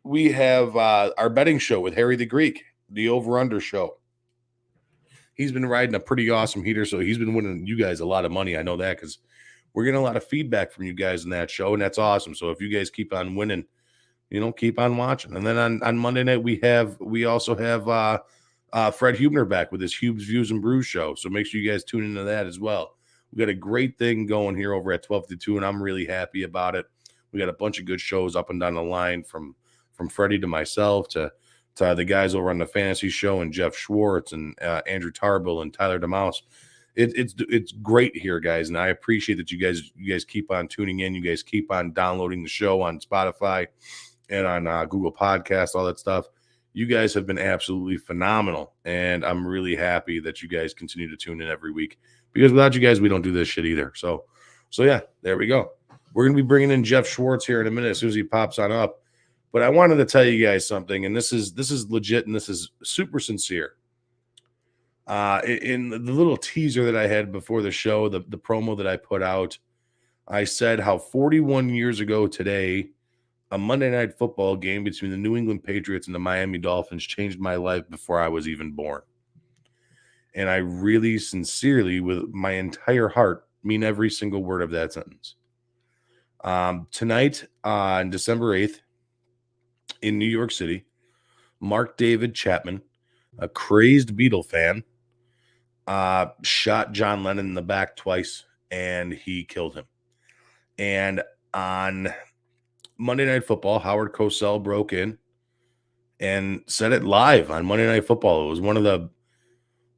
we have our betting show with Harry the Greek, the over-under show. He's been riding a pretty awesome heater, so he's been winning you guys a lot of money. I know that because we're getting a lot of feedback from you guys in that show, and that's awesome. So if you guys keep on winning, keep on watching. And then on Monday night, we also have Fred Hubner back with his Hube's Views and Brews show. So make sure you guys tune into that as well. We got a great thing going here over at 12:52, and I'm really happy about it. We got a bunch of good shows up and down the line from Freddie to myself to the guys over on the fantasy show and Jeff Schwartz and Andrew Tarbill and Tyler DeMouse. It's great here, guys, and I appreciate that you guys keep on tuning in. You guys keep on downloading the show on Spotify and on Google Podcasts, all that stuff. You guys have been absolutely phenomenal, and I'm really happy that you guys continue to tune in every week because without you guys, we don't do this shit either. So yeah, there we go. We're going to be bringing in Jeff Schwartz here in a minute as soon as he pops on up. But I wanted to tell you guys something, and this is legit, and this is super sincere. In the little teaser that I had before the show, the promo that I put out, I said how 41 years ago today, a Monday Night Football game between the New England Patriots and the Miami Dolphins changed my life before I was even born. And I really sincerely, with my entire heart, mean every single word of that sentence. Tonight, on December 8th, in New York City, Mark David Chapman, a crazed Beatle fan, shot John Lennon in the back twice, and he killed him. And on Monday Night Football, Howard Cosell broke in and said it live on Monday Night Football. It was one of the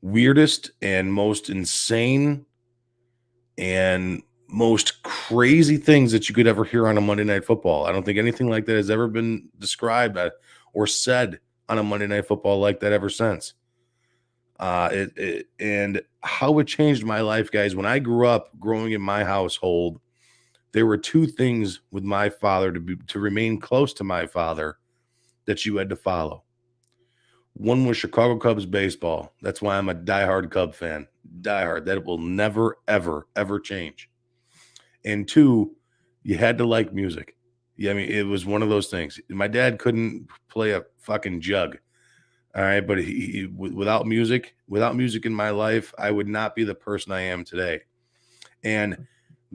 weirdest and most insane and most crazy things that you could ever hear on a Monday Night Football. I don't think anything like that has ever been described or said on a Monday Night Football like that ever since. And how it changed my life, guys. When I grew up growing in my household, there were two things with my father to remain close to my father that you had to follow. One was Chicago Cubs baseball. That's why I'm a diehard Cub fan. Diehard. That will never, ever, ever change. And two, you had to like music. Yeah, I mean, it was one of those things. My dad couldn't play a fucking jug. All right, but without music in my life, I would not be the person I am today. And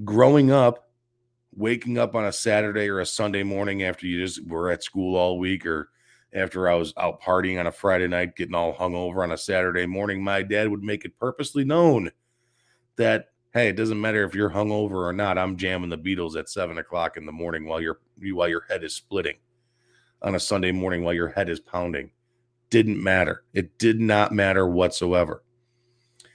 growing up, waking up on a Saturday or a Sunday morning after you just were at school all week, or after I was out partying on a Friday night, getting all hungover on a Saturday morning, my dad would make it purposely known that, hey, it doesn't matter if you're hungover or not. I'm jamming the Beatles at 7:00 in the morning while your head is splitting on a Sunday morning while your head is pounding. Didn't matter. It did not matter whatsoever.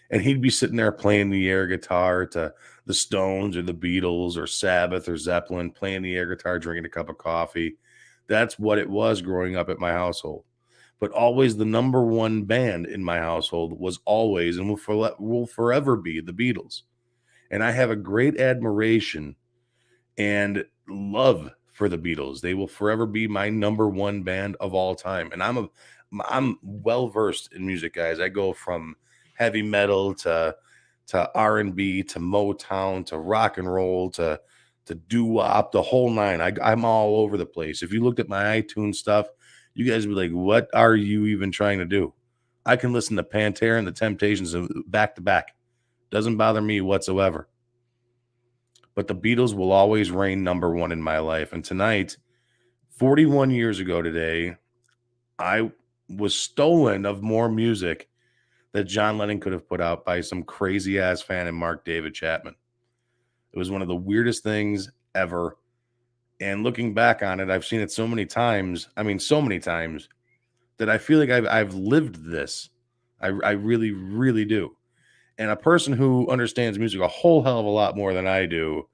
And he'd be sitting there playing the air guitar to the Stones or the Beatles or Sabbath or Zeppelin, playing the air guitar, drinking a cup of coffee. That's what it was growing up at my household. But always the number one band in my household was always and will forever be the Beatles. And I have a great admiration and love for the Beatles. They will forever be my number one band of all time. And I'm well-versed in music, guys. I go from heavy metal to R&B to Motown to rock and roll to doo-wop, the whole nine. I'm all over the place. If you looked at my iTunes stuff, you guys would be like, what are you even trying to do? I can listen to Pantera and the Temptations back to back. Doesn't bother me whatsoever. But the Beatles will always reign number one in my life. And tonight, 41 years ago today, I was stolen of more music that John Lennon could have put out by some crazy-ass fan in Mark David Chapman. It was one of the weirdest things ever. And looking back on it, I've seen it so many times, that I feel like I've lived this. I really, really do. And a person who understands music a whole hell of a lot more than I do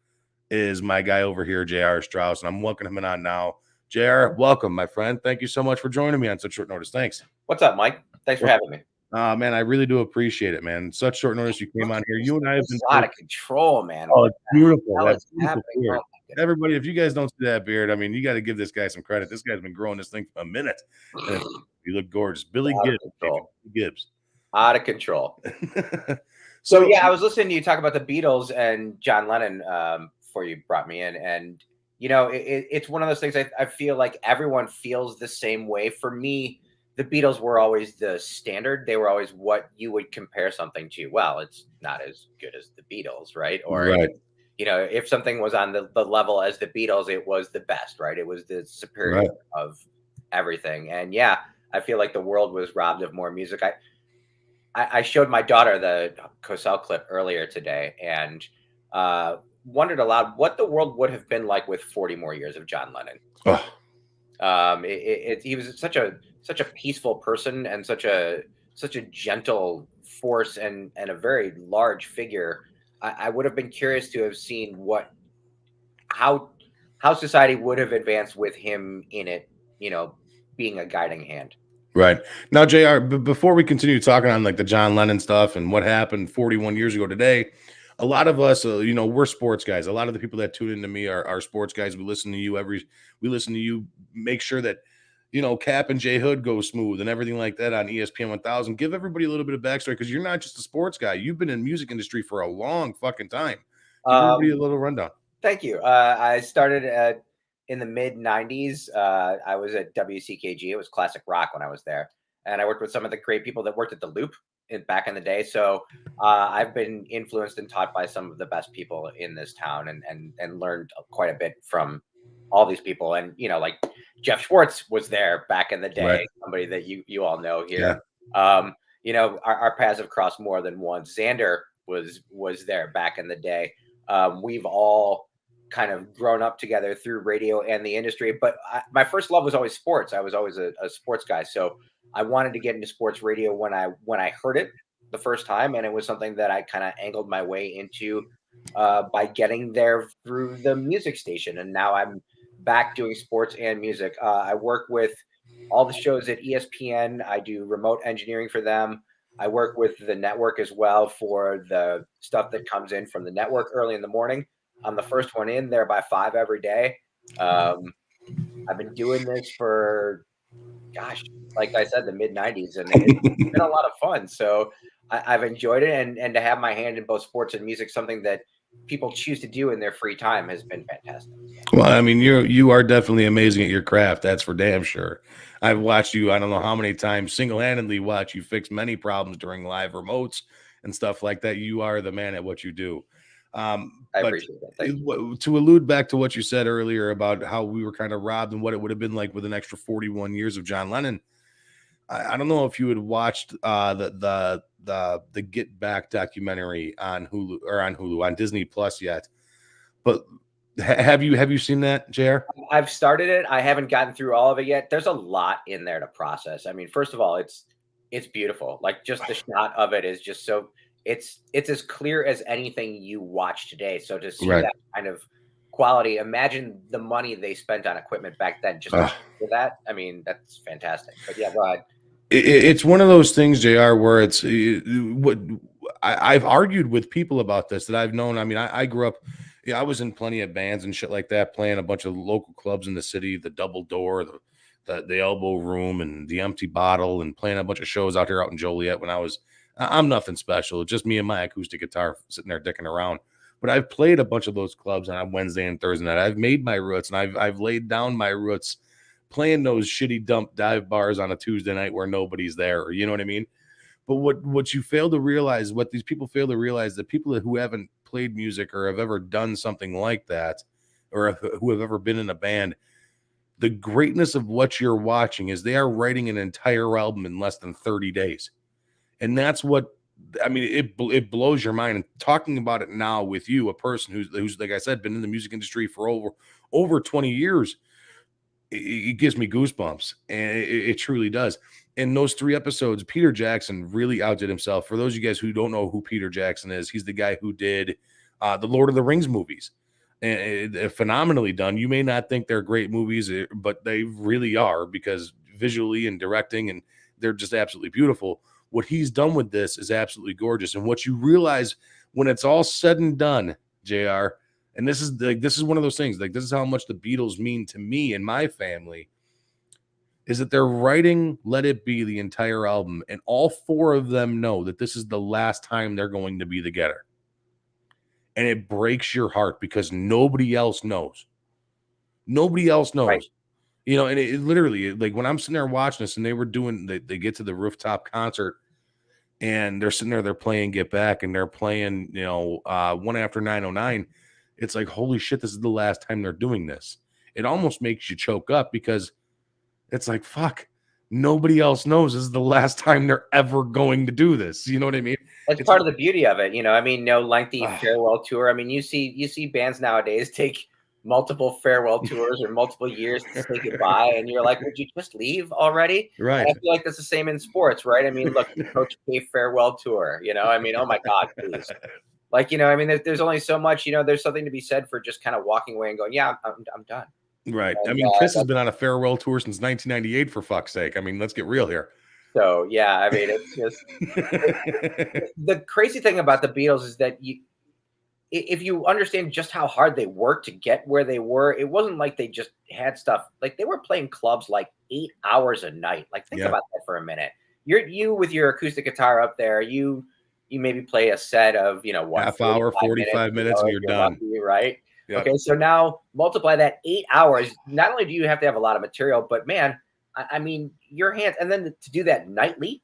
is my guy over here, JR Straus, and I'm welcoming him on now. JR, welcome, my friend. Thank you so much for joining me on such short notice. Thanks. What's up, Mike? Thanks for having me. Man, I really do appreciate it, man. Such short notice you came on here. You and I have been out of control, man. Oh, it's beautiful. What the hell That is beautiful happening? beard. Oh, my goodness. Everybody, if you guys don't see that beard, I mean, you got to give this guy some credit. This guy's been growing this thing for a minute. And you look gorgeous. Billy Gibbs. Baby. Gibbs. Out of control. So, yeah, I was listening to you talk about the Beatles and John Lennon before you brought me in. And, you know, it's one of those things I feel like everyone feels the same way. For me, the Beatles were always the standard. They were always what you would compare something to. Well, it's not as good as the Beatles, right? Or, you know, if something was on the level as the Beatles, it was the best, right? It was the superior of everything. And, yeah, I feel like the world was robbed of more music. I showed my daughter the Cosell clip earlier today and wondered aloud what the world would have been like with 40 more years of John Lennon. He was such a peaceful person and such a gentle force and a very large figure. I would have been curious to have seen how society would have advanced with him in it, you know, being a guiding hand. Right. Now, JR, before we continue talking on like the John Lennon stuff and what happened 41 years ago today, a lot of us, you know, we're sports guys. A lot of the people that tune into me are sports guys. We listen to you make sure that, you know, Cap and J Hood go smooth and everything like that on ESPN 1000. Give everybody a little bit of backstory because you're not just a sports guy. You've been in the music industry for a long fucking time. Give everybody a little rundown. Thank you. I started in the mid 90s. I was at WCKG. It was classic rock when I was there. And I worked with some of the great people that worked at the Loop back in the day. So I've been influenced and taught by some of the best people in this town and learned quite a bit from all these people. And, you know, like Jeff Schwartz was there back in the day, somebody that you all know here. Yeah. You know, our paths have crossed more than once. Xander was there back in the day. We've all kind of grown up together through radio and the industry. But my first love was always sports. I was always a sports guy. So I wanted to get into sports radio when I heard it the first time. And it was something that I kind of angled my way into by getting there through the music station. And now I'm back doing sports and music. I work with all the shows at ESPN. I do remote engineering for them. I work with the network as well for the stuff that comes in from the network early in the morning. I'm the first one in there by 5 every day. I've been doing this for, gosh, like I said, the mid 90s, and it's been a lot of fun. So I've enjoyed it. And to have my hand in both sports and music, something that people choose to do in their free time, has been fantastic. Well, I mean, you are definitely amazing at your craft. That's for damn sure. I've watched you, I don't know how many times, single-handedly watch you fix many problems during live remotes and stuff like that. You are the man at what you do. I appreciate that. To allude back to what you said earlier about how we were kind of robbed and what it would have been like with an extra 41 years of John Lennon, I don't know if you had watched the Get Back documentary on Hulu on Disney Plus yet, but have you seen that, JR? I've started it. I haven't gotten through all of it yet. There's a lot in there to process. I mean, first of all, it's beautiful. Like, just the shot of it is just so it's as clear as anything you watch today. So to see that kind of quality, imagine the money they spent on equipment back then just for that. I mean, that's fantastic. But yeah, go ahead. It's one of those things, JR, where it's what I've argued with people about this that I've known. I mean, I grew up, I was in plenty of bands and shit like that, playing a bunch of local clubs in the city, the Double Door, the Elbow Room, and the Empty Bottle, and playing a bunch of shows out here out in Joliet when I'm nothing special. It's just me and my acoustic guitar sitting there dicking around. But I've played a bunch of those clubs on Wednesday and Thursday night. I've made my roots, and I've laid down my roots playing those shitty dump dive bars on a Tuesday night where nobody's there. You know what I mean? But what you fail to realize, what these people fail to realize, the people who haven't played music or have ever done something like that, or who have ever been in a band, the greatness of what you're watching is they are writing an entire album in less than 30 days. And that's what, I mean, it blows your mind. And talking about it now with you, a person who's like I said, been in the music industry for over 20 years, it gives me goosebumps, and it truly does. In those 3 episodes, Peter Jackson really outdid himself. For those of you guys who don't know who Peter Jackson is, he's the guy who did the Lord of the Rings movies, and phenomenally done. You may not think they're great movies, but they really are, because visually and directing, and they're just absolutely beautiful. what he's done with this is absolutely gorgeous. And what you realize when it's all said and done, JR, and this is one of those things, like this is how much the Beatles mean to me and my family, is that they're writing Let It Be, the entire album, and all four of them know that this is the last time they're going to be together. And it breaks your heart because nobody else knows. Nobody else knows. Right. You know, and it literally, like when I'm sitting there watching this and they were doing, they get to the rooftop concert and they're sitting there, they're playing Get Back and they're playing, you know, One After 909. It's like, holy shit, this is the last time they're doing this. It almost makes you choke up because it's like, fuck, nobody else knows this is the last time they're ever going to do this. You know what I mean? It's part of the beauty of it. You know, I mean, no lengthy farewell tour. I mean, you see bands nowadays take multiple farewell tours or multiple years to say goodbye, and you're like, would you just leave already? Right. And I feel like that's the same in sports, right? I mean, look, Coach K farewell tour, you know, I mean, oh my God, please. Like, you know, I mean, there's only so much, you know, there's something to be said for just kind of walking away and going, yeah, I'm done. Right. And, I mean, Kiss has been on a farewell tour since 1998, for fuck's sake. I mean, let's get real here. So, yeah, I mean, it's just the crazy thing about the Beatles is that if you understand just how hard they worked to get where they were, it wasn't like they just had stuff. Like, they were playing clubs like 8 hours a night. Like, think about that for a minute. You with your acoustic guitar up there, you maybe play a set of, you know, what, half hour, 45 minutes, and you're done. Lucky, right? Yep. Okay, so now multiply that 8 hours. Not only do you have to have a lot of material, but man, I mean, your hands, and then to do that nightly,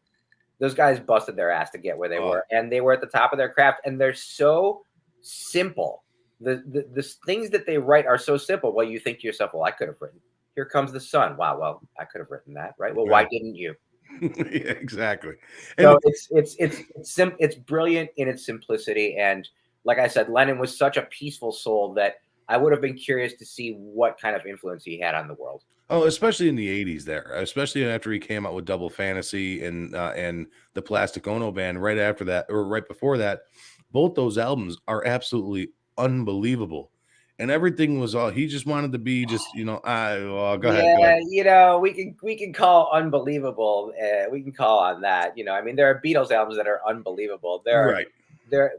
those guys busted their ass to get where they were, and they were at the top of their craft, and they're so simple. The things that they write are so simple. Well, you think to yourself, well, I could have written Here Comes the Sun. Wow, well, I could have written that, right? Well, why didn't you? Yeah, exactly. So it's brilliant in its simplicity, and like I said, Lennon was such a peaceful soul that I would have been curious to see what kind of influence he had on the world. Oh, especially in the 80s there, especially after he came out with Double Fantasy and the Plastic Ono Band right after that, or right before that. Both those albums are absolutely unbelievable. And everything was all, he just wanted to be just, you know, go ahead. Yeah, you know, we can call unbelievable. We can call on that. You know, I mean, there are Beatles albums that are unbelievable.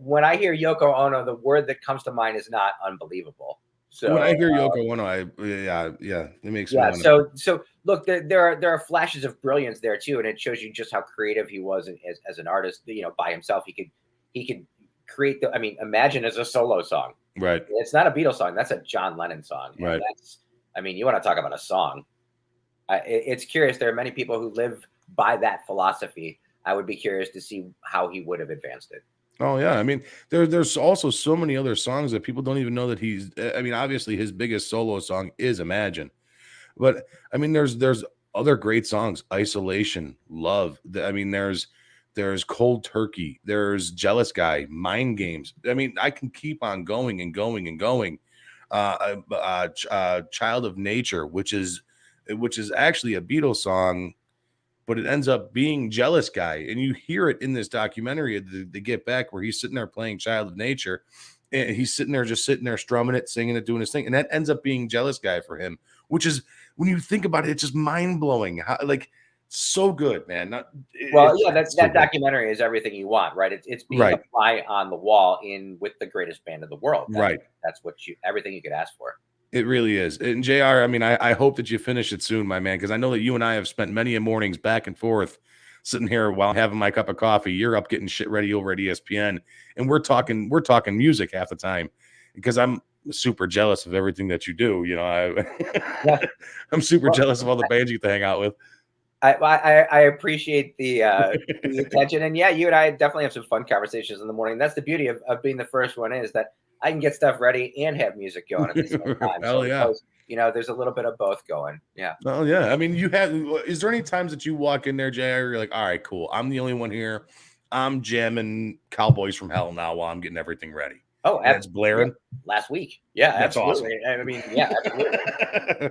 When I hear Yoko Ono, the word that comes to mind is not unbelievable. So when I hear Yoko Ono, it makes me want to. So look, there are flashes of brilliance there too, and it shows you just how creative he was as an artist. You know, by himself, he could create Imagine as a solo song. Right. It's not a Beatles song. That's a John Lennon song. Right. You want to talk about a song. It's curious. There are many people who live by that philosophy. I would be curious to see how he would have advanced it. Oh yeah, I mean, there's also so many other songs that people don't even know that he's. I mean, obviously his biggest solo song is Imagine, but I mean, there's other great songs: Isolation, Love. I mean, there's Cold Turkey, there's Jealous Guy, Mind Games. I mean, I can keep on going and going and going. Child of Nature, which is actually a Beatles song, but it ends up being Jealous Guy. And you hear it in this documentary, the Get Back, where he's sitting there playing Child of Nature, and he's sitting there strumming it, singing it, doing his thing. And that ends up being Jealous Guy for him, which is, when you think about it, it's just mind blowing. So good, man. That documentary is everything you want, right? It's being a fly on the wall with the greatest band in the world. That's everything you could ask for. It really is. And JR, I mean, I hope that you finish it soon, my man, because I know that you and I have spent many mornings back and forth sitting here while having my cup of coffee. You're up getting shit ready over at ESPN, and we're talking music half the time, because I'm super jealous of everything that you do. You know, I'm super jealous of all the bands you get to hang out with. I appreciate the attention, and you and I definitely have some fun conversations in the morning. That's the beauty of being the first one, is that I can get stuff ready and have music going at the same time. Hell yeah. You know, there's a little bit of both going. Yeah. Oh yeah. I mean, is there any times that you walk in there, Jay, you're like, all right, cool, I'm the only one here, I'm jamming Cowboys from Hell now while I'm getting everything ready? Oh, it's blaring. Last week. Yeah, that's absolutely. Awesome. I mean, yeah, absolutely.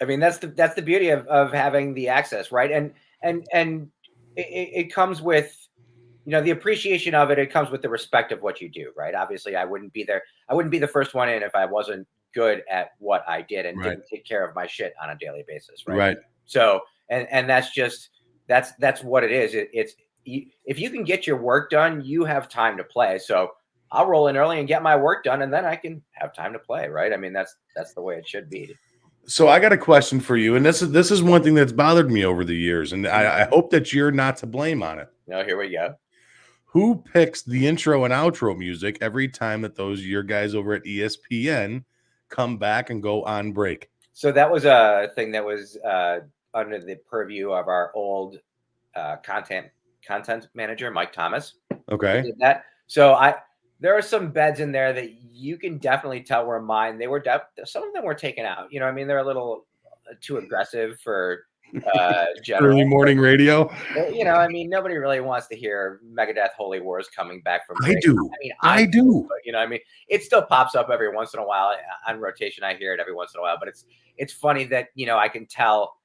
I mean, that's the beauty of having the access, right? And it comes with, you know, the appreciation of it. It comes with the respect of what you do, right? Obviously, I wouldn't be there. I wouldn't be the first one in if I wasn't good at what I did and didn't take care of my shit on a daily basis, right? Right. So, and that's just, that's what it is. If you can get your work done, you have time to play. So I'll roll in early and get my work done, and then I can have time to play, right? I mean, that's the way it should be. So I got a question for you, and this is one thing that's bothered me over the years, and I hope that you're not to blame on it. No, here we go. Who picks the intro and outro music every time that your guys over at ESPN come back and go on break? So that was a thing that was under the purview of our old content manager, Mike Thomas. Okay. Did that. So there are some beds in there that you can definitely tell were mine. They were some of them were taken out. You know, I mean, they're a little too aggressive for early morning radio. You know, I mean, nobody really wants to hear Megadeth Holy Wars coming back from break. I do. But, you know, I mean, it still pops up every once in a while on rotation. I hear it every once in a while, but it's funny that, you know, I can tell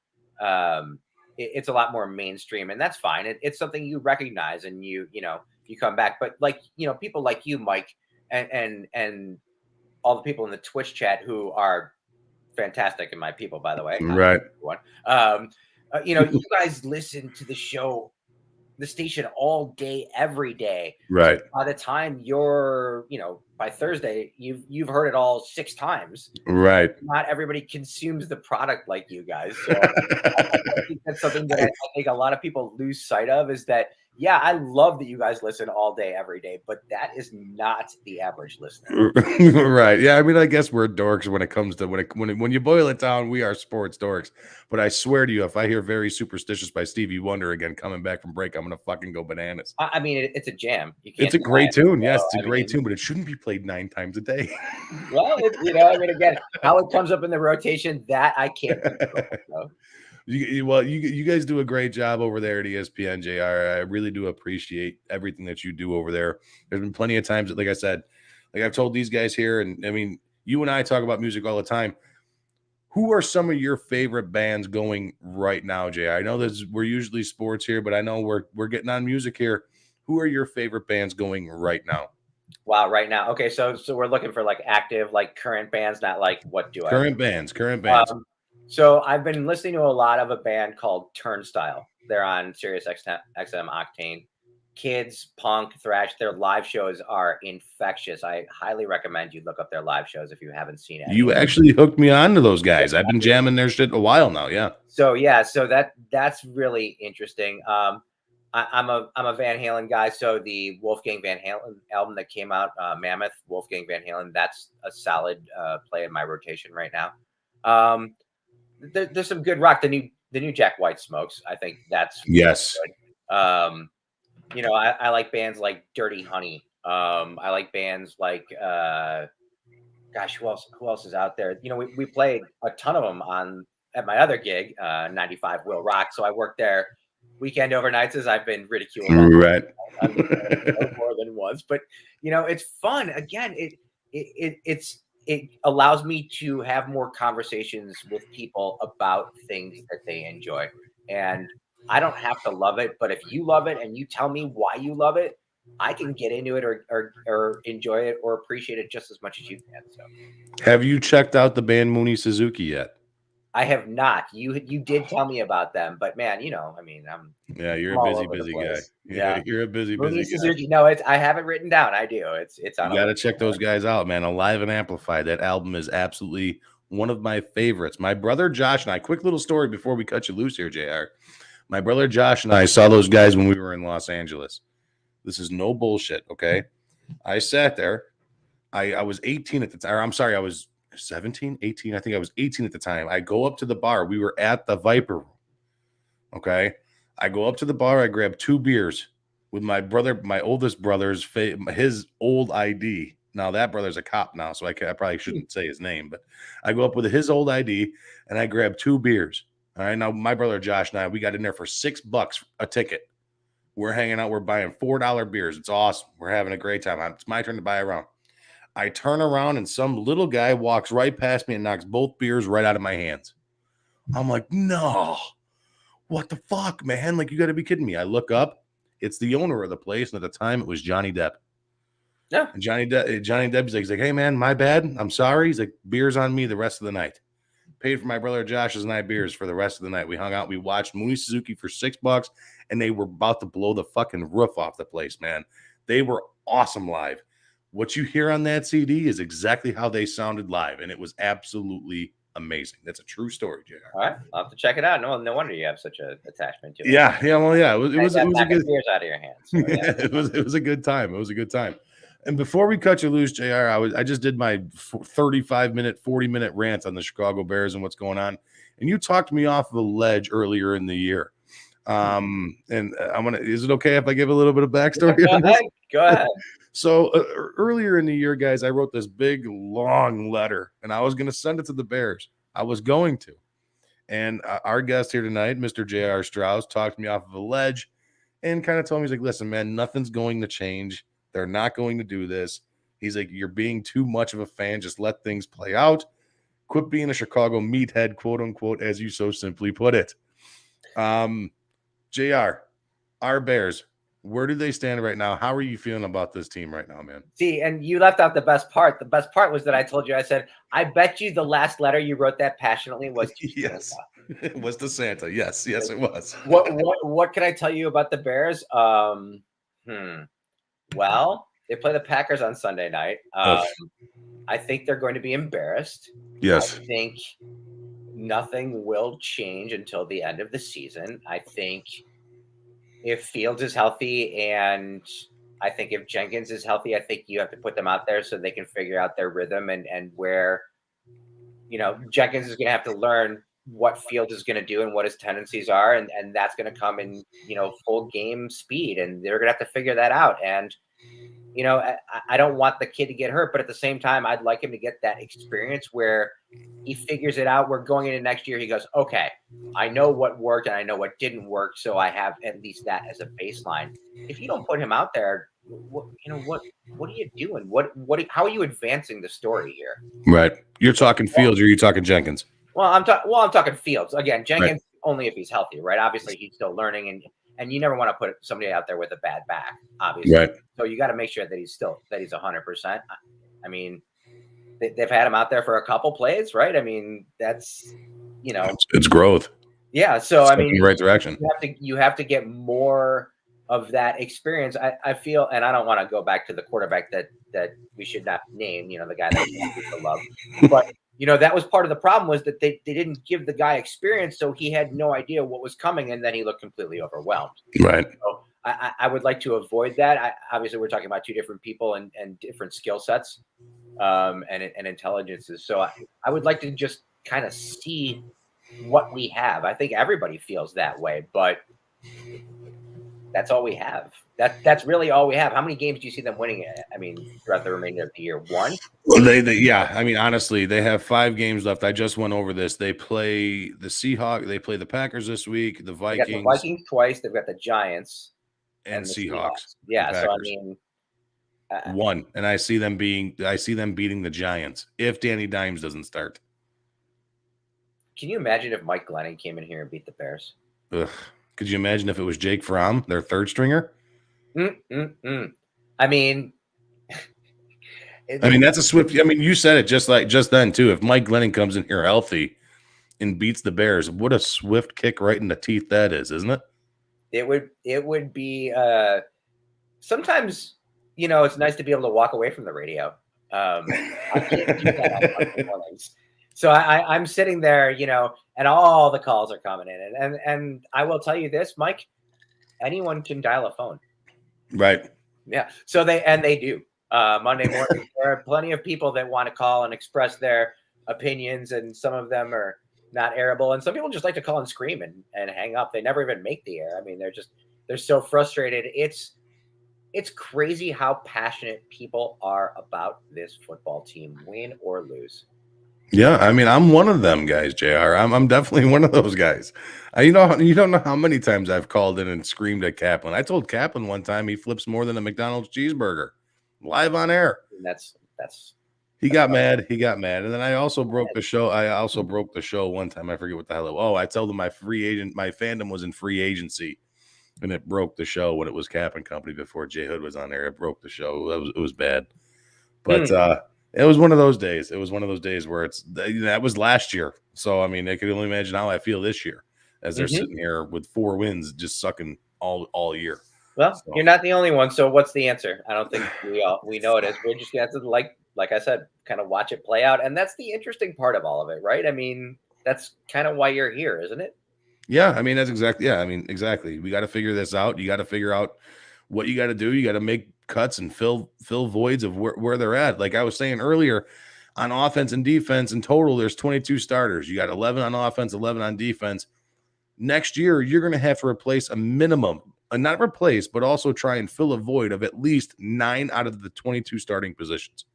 it's a lot more mainstream, and that's fine. It's something you recognize, and you know, you come back. But like, you know, people like you, Mike, and all the people in the Twitch chat who are fantastic, and my people, by the way, right? You know, you guys listen to the station all day, every day, right? So by the time you're, you know, by Thursday, you've heard it all 6 times, right? Not everybody consumes the product like you guys. So I think that's something that I think a lot of people lose sight of, is that, yeah, I love that you guys listen all day, every day, but that is not the average listener. Right. Yeah. I mean, I guess we're dorks when it comes to when you boil it down, we are sports dorks. But I swear to you, if I hear Very Superstitious by Stevie Wonder again coming back from break, I'm going to fucking go bananas. I mean, it's a jam. It's a great tune. Yes, it's a great tune, but it shouldn't be played 9 times a day. Well, you know, I mean, again, how it comes up in the rotation, that I can't control. So. You guys do a great job over there at ESPN, JR. I really do appreciate everything that you do over there. There's been plenty of times that, like I said, like I've told these guys here, and I mean, you and I talk about music all the time. Who are some of your favorite bands going right now, JR? I know we're usually sports here, but I know we're getting on music here. Who are your favorite bands going right now? Wow, right now. Okay, so we're looking for like active, like current bands, not like what do current bands. So I've been listening to a lot of a band called Turnstile. They're on Sirius XM Octane. Kids, punk, thrash. Their live shows are infectious. I highly recommend you look up their live shows if you haven't seen it. You actually hooked me on to those guys. I've been jamming their shit a while now. Yeah. So that's really interesting. I'm a Van Halen guy. So the Wolfgang Van Halen album that came out, Mammoth, Wolfgang Van Halen, that's a solid play in my rotation right now. There's some good rock. The new Jack White Smokes. I think that's yes. Good. You know, I like bands like Dirty Honey. I like bands like gosh, who else is out there? You know, we played a ton of them at my other gig, 95 Will Rock. So I worked there weekend overnights, as I've been ridiculed right more than once. But you know, it's fun. Again, it allows me to have more conversations with people about things that they enjoy. And I don't have to love it, but if you love it and you tell me why you love it, I can get into it or enjoy it or appreciate it just as much as you can. So, have you checked out the band Mooney Suzuki yet? I have not. You did tell me about them, but man, you know, I mean, you're a busy guy. Yeah, you're a busy guy. Suzuki. No, I have it written down. I do. It's on. You got to check those guys out, man. Alive and Amplified. That album is absolutely one of my favorites. My brother Josh and I. Quick little story before we cut you loose here, JR. My brother Josh and I saw those guys when we were in Los Angeles. This is no bullshit. Okay, I sat there. I was 18 at the time. I'm sorry, I was 17, 18. I think I was 18 at the time. I go up to the bar. We were at the Viper Room. Okay. I go up to the bar. I grab 2 beers with my brother, my oldest brother's, his old ID. Now that brother's a cop now, so I probably shouldn't say his name, but I go up with his old ID and I grab 2 beers. All right. Now my brother Josh and I, we got in there for $6 a ticket. We're hanging out. We're buying $4 beers. It's awesome. We're having a great time. It's my turn to buy a round. I turn around and some little guy walks right past me and knocks both beers right out of my hands. I'm like, no, what the fuck, man? Like, you got to be kidding me. I look up. It's the owner of the place. And at the time, it was Johnny Depp. Yeah. And Johnny Depp, he's like, hey, man, my bad. I'm sorry. He's like, beer's on me the rest of the night. paid for my brother Josh's and I beers for the rest of the night. We hung out. We watched Mooney Suzuki for $6, and they were about to blow the fucking roof off the place, man. They were awesome live. What you hear on that CD is exactly how they sounded live, and it was absolutely amazing. That's a true story, JR. All right, I'll have to check it out. No wonder you have such an attachment to it. Yeah. Well, yeah. It was a good beers out of your hands. So, yeah. it was a good time. It was a good time. And before we cut you loose, JR, I just did my 35-minute, 40-minute rant on the Chicago Bears and what's going on. And you talked me off of a ledge earlier in the year. And is it okay if I give a little bit of backstory? Go ahead. So earlier in the year, guys, I wrote this big, long letter, and I was going to send it to the Bears. I was going to. And our guest here tonight, Mr. J.R. Straus, talked me off of a ledge and kind of told me, he's like, listen, man, nothing's going to change. They're not going to do this. He's like, you're being too much of a fan. Just let things play out. Quit being a Chicago meathead, quote unquote, as you so simply put it. JR, our Bears, where do they stand right now? How are you feeling about this team right now, man? See, and you left out the best part. The best part was that I told you, I said, I bet you the last letter you wrote that passionately was to yes. It was to Santa. Yes, it was. What can I tell you about the Bears? Well, they play the Packers on Sunday night. I think they're going to be embarrassed. Yes. I think nothing will change until the end of the season. I think if Fields is healthy and I think if Jenkins is healthy, I think you have to put them out there so they can figure out their rhythm and where, Jenkins is going to have to learn what Fields is going to do and what his tendencies are. And that's going to come in, full game speed, and they're going to have to figure that out. And, I don't want the kid to get hurt, but at the same time, I'd like him to get that experience where he figures it out. We're going into next year. He goes, okay, I know what worked and I know what didn't work. So I have at least that as a baseline. If you don't put him out there, what are you doing? How are you advancing the story here? Right. You're talking Fields or are you talking Jenkins? Well, I'm talking Fields. Again, Jenkins only if he's healthy, right? Obviously, he's still learning, and you never want to put somebody out there with a bad back, obviously. Right. So you got to make sure that he's 100%. I mean, they've had him out there for a couple plays, right? I mean, that's it's growth. Yeah. So it's in the right direction. You have to get more of that experience. I feel, and I don't want to go back to the quarterback that we should not name, the guy that people love, but that was part of the problem was that they didn't give the guy experience. So he had no idea what was coming. And then he looked completely overwhelmed. Right. So I would like to avoid that. Obviously we're talking about two different people and different skill sets and intelligences. So I would like to just kind of see what we have. I think everybody feels that way, but that's all we have. That's really all we have. How many games do you see them winning? I mean, throughout the remainder of the year, one. Well, yeah. I mean, honestly, they have 5 games left. I just went over this. They play the Seahawks. They play the Packers this week. The Vikings. They got the Vikings twice. They've got the Giants and the Seahawks. Yeah. So I mean, one, and I see them beating the Giants if Danny Dimes doesn't start. Can you imagine if Mike Glennon came in here and beat the Bears? Ugh. Could you imagine if it was Jake Fromm, their third stringer? I mean, that's a swift. I mean, you said it just then too. If Mike Glennon comes in here healthy and beats the Bears, what a swift kick right in the teeth that is, isn't it? It would be. Sometimes, it's nice to be able to walk away from the radio. I can't do that on Monday mornings. So I'm sitting there, and all the calls are coming in, and I will tell you this, Mike, anyone can dial a phone. Right. Yeah. So they do. Monday morning, there are plenty of people that want to call and express their opinions, and some of them are not airable, and some people just like to call and scream and hang up. They never even make the air. I mean, they're so frustrated. It's crazy how passionate people are about this football team, win or lose. Yeah, I mean, I'm one of them guys, JR. I'm definitely one of those guys. You don't know how many times I've called in and screamed at Kaplan. I told Kaplan one time he flips more than a McDonald's cheeseburger live on air. That's he got mad. And then I also broke the show. One time. I forget what the hell it was. Oh, I told him my fandom was in free agency, and it broke the show when it was Cap and Company before J Hood was on there. It broke the show. It was bad. But It was one of those days. It was one of those days where that was last year. So, I mean, I can only imagine how I feel this year as they're sitting here with 4 wins, just sucking all year. Well, So. you're not the only one. So what's the answer? I don't think we know it is. We're just going to have to, like I said, kind of watch it play out. And that's the interesting part of all of it, right? I mean, that's kind of why you're here, isn't it? Yeah, I mean, that's exactly. Yeah, I mean, exactly. We got to figure this out. You got to figure out what you got to do. You got to make cuts and fill voids of where they're at. Like I was saying earlier, on offense and defense in total, there's 22 starters. You got 11 on offense, 11 on defense. Next year, you're going to have to replace a minimum, not replace, but also try and fill a void of at least 9 out of the 22 starting positions.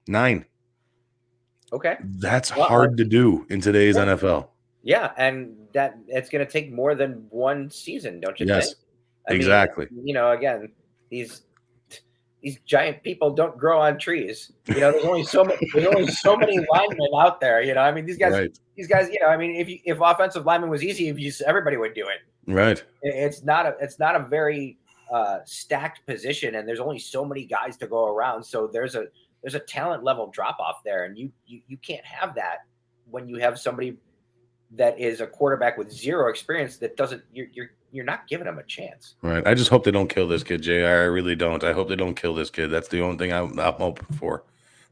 9. Okay. That's hard to do in today's NFL. Yeah, and that it's going to take more than one season, don't you think? Exactly. Mean, again, these giant people don't grow on trees. There's only so many linemen out there. I mean, these guys. I mean, if offensive lineman was easy, everybody would do it. Right. It's not a very stacked position, and there's only so many guys to go around. So there's a talent level drop off there, and you can't have that when you have somebody that is a quarterback with zero experience that doesn't. You're not giving him a chance. Right. I just hope they don't kill this kid, JR. I really don't. I hope they don't kill this kid. That's the only thing I'm hoping for.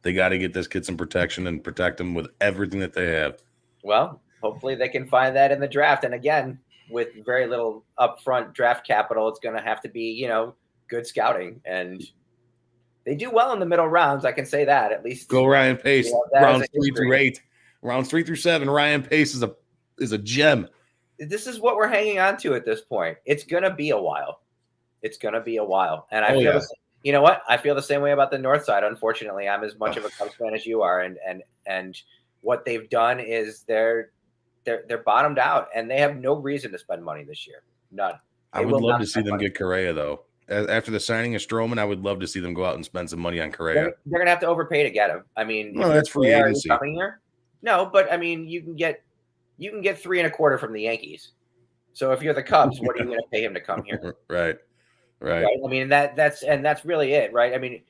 They got to get this kid some protection and protect him with everything that they have. Well, hopefully they can find that in the draft. And again, with very little upfront draft capital, it's going to have to be, good scouting. And they do well in the middle rounds. I can say that at least. Go Ryan Pace. Rounds 3 through 8. Rounds 3 through 7. Ryan Pace is a gem. This is what we're hanging on to at this point. It's going to be a while. And I feel you know what? I feel the same way about the North Side. Unfortunately, I'm as much of a Cubs fan as you are. And what they've done is they're bottomed out, and they have no reason to spend money this year. None. I would love to see them get Correa, though. After the signing of Stroman, I would love to see them go out and spend some money on Correa. They're going to have to overpay to get him. I mean, that's free agency. Coming here? No, but I mean, you can get 3 1/4 from the Yankees. So if you're the Cubs, what are you going to pay him to come here? Right. I mean, that's really it, right? I mean,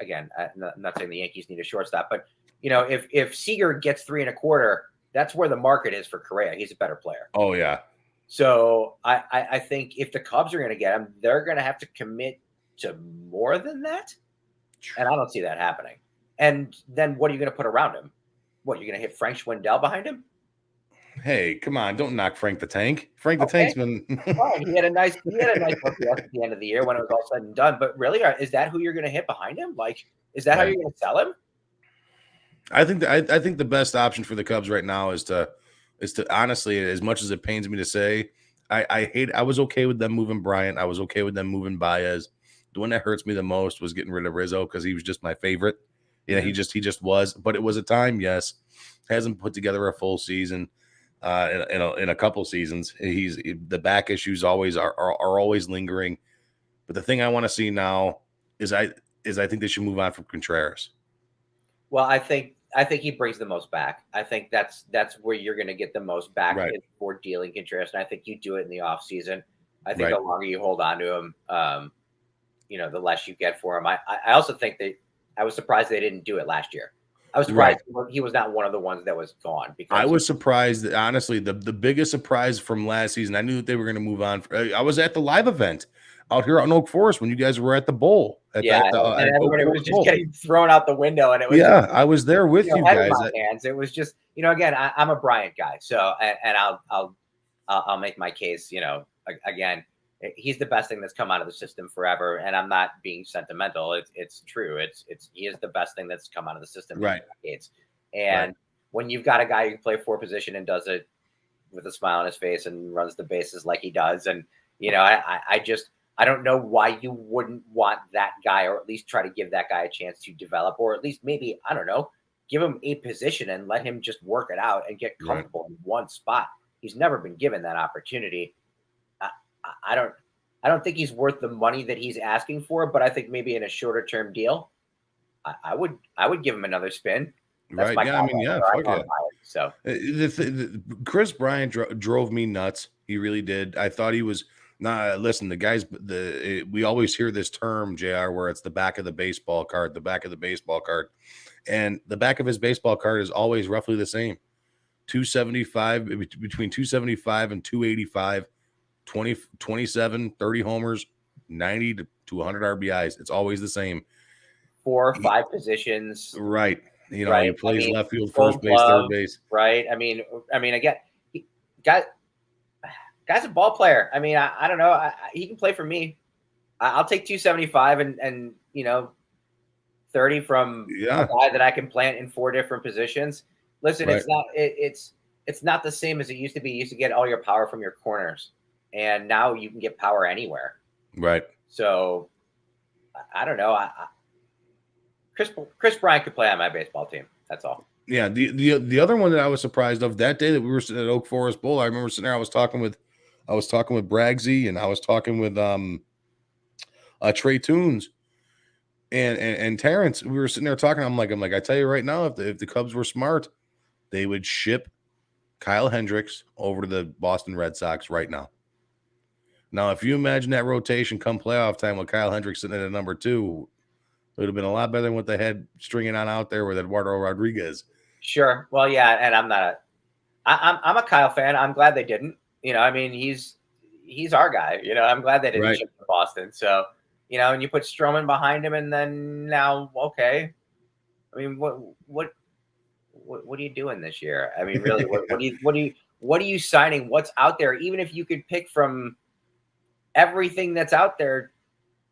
again, I'm not saying the Yankees need a shortstop, but if Seager gets 3 1/4, that's where the market is for Correa. He's a better player. Oh yeah. So I think if the Cubs are going to get him, they're going to have to commit to more than that, and I don't see that happening. And then what are you going to put around him? What, you're going to hit Frank Schwindel behind him? Hey, come on! Don't knock Frank the Tank. Frank the Tank's been. Fine. He had a nice OPS at the end of the year when it was all said and done. But really, is that who you're going to hit behind him? Like, is that how you're going to sell him? I think the best option for the Cubs right now is to honestly, as much as it pains me to say, I was okay with them moving Bryant. I was okay with them moving Baez. The one that hurts me the most was getting rid of Rizzo because he was just my favorite. Yeah, he just was. But it was a time, yes. Hasn't put together a full season. In a couple seasons, the back issues always are always lingering. But the thing I want to see now is I think they should move on from Contreras. Well, I think he brings the most back. I think that's where you're going to get the most back for dealing Contreras, and I think you do it in the off season. I think the longer you hold on to him, the less you get for him. I also think that I was surprised they didn't do it last year. I was surprised he was not one of the ones that was gone. Because I was surprised that, honestly, the biggest surprise from last season, I knew that they were going to move on. I was at the live event out here in Oak Forest when you guys were at the bowl. And everybody was just getting thrown out the window. And it was I was there with you guys. It was just, again, I'm a Bryant guy. So, and I'll make my case, again, he's the best thing that's come out of the system forever. And I'm not being sentimental. It's true. He is the best thing that's come out of the system for decades. And when you've got a guy who can play 4 position and does it with a smile on his face and runs the bases like he does. And, I don't know why you wouldn't want that guy, or at least try to give that guy a chance to develop, or at least maybe, I don't know, give him a position and let him just work it out and get comfortable in one spot. He's never been given that opportunity. I don't think he's worth the money that he's asking for, but I think maybe in a shorter term deal, I would give him another spin. That's right. Yeah. I mean, fuck it. So Chris Bryant drove me nuts. He really did. I thought he was Nah, listen, we always hear this term, JR, where it's the back of the baseball card, and the back of his baseball card is always roughly the same. 275, between 275 and 285, 27, 30 homers, 90 to 100 RBIs. It's always the same. 4 or 5 positions. Right. You know, right? he plays left field, Gold first base, glove, third base. Right. I mean, again, guy's a ball player. I mean, I don't know. He can play for me. I'll take 275 and 30 from a guy that I can plant in 4 different positions. Listen, Right. it's not the same as it used to be. You used to get all your power from your corners, and now you can get power anywhere. Right. So I don't know. Chris Bryant could play on my baseball team. That's all. Yeah. The other one that I was surprised of that day that we were sitting at Oak Forest Bowl, I remember sitting there. I was talking with Braggsy, and I was talking with Trey Tunes and Terrence. We were sitting there talking. I'm like, I tell you right now, if the Cubs were smart, they would ship Kyle Hendricks over to the Boston Red Sox right now. Now, if you imagine that rotation come playoff time with Kyle Hendricks sitting at number 2, it would have been a lot better than what they had stringing on out there with Eduardo Rodriguez. Sure. Well, yeah, and I'm a Kyle fan. I'm glad they didn't. I mean, he's our guy. I'm glad they didn't ship to Boston. So, and you put Stroman behind him, and then now, okay. I mean, what are you doing this year? I mean, really, what are you signing? What's out there? Even if you could pick from everything that's out there,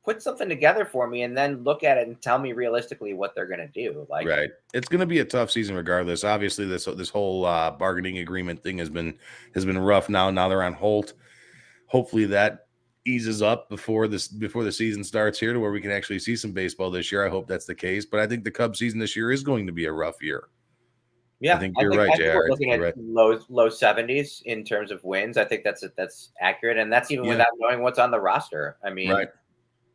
put something together for me and then look at it and tell me realistically what they're going to do. Right. It's going to be a tough season regardless. Obviously, this whole bargaining agreement thing has been rough. Now they're on hold. Hopefully that eases up before the season starts here to where we can actually see some baseball this year. I hope that's the case. But I think the Cubs season this year is going to be a rough year. Yeah, I think you're right, JR. We're looking at low 70s in terms of wins. I think that's accurate, and that's even without knowing what's on the roster. I mean,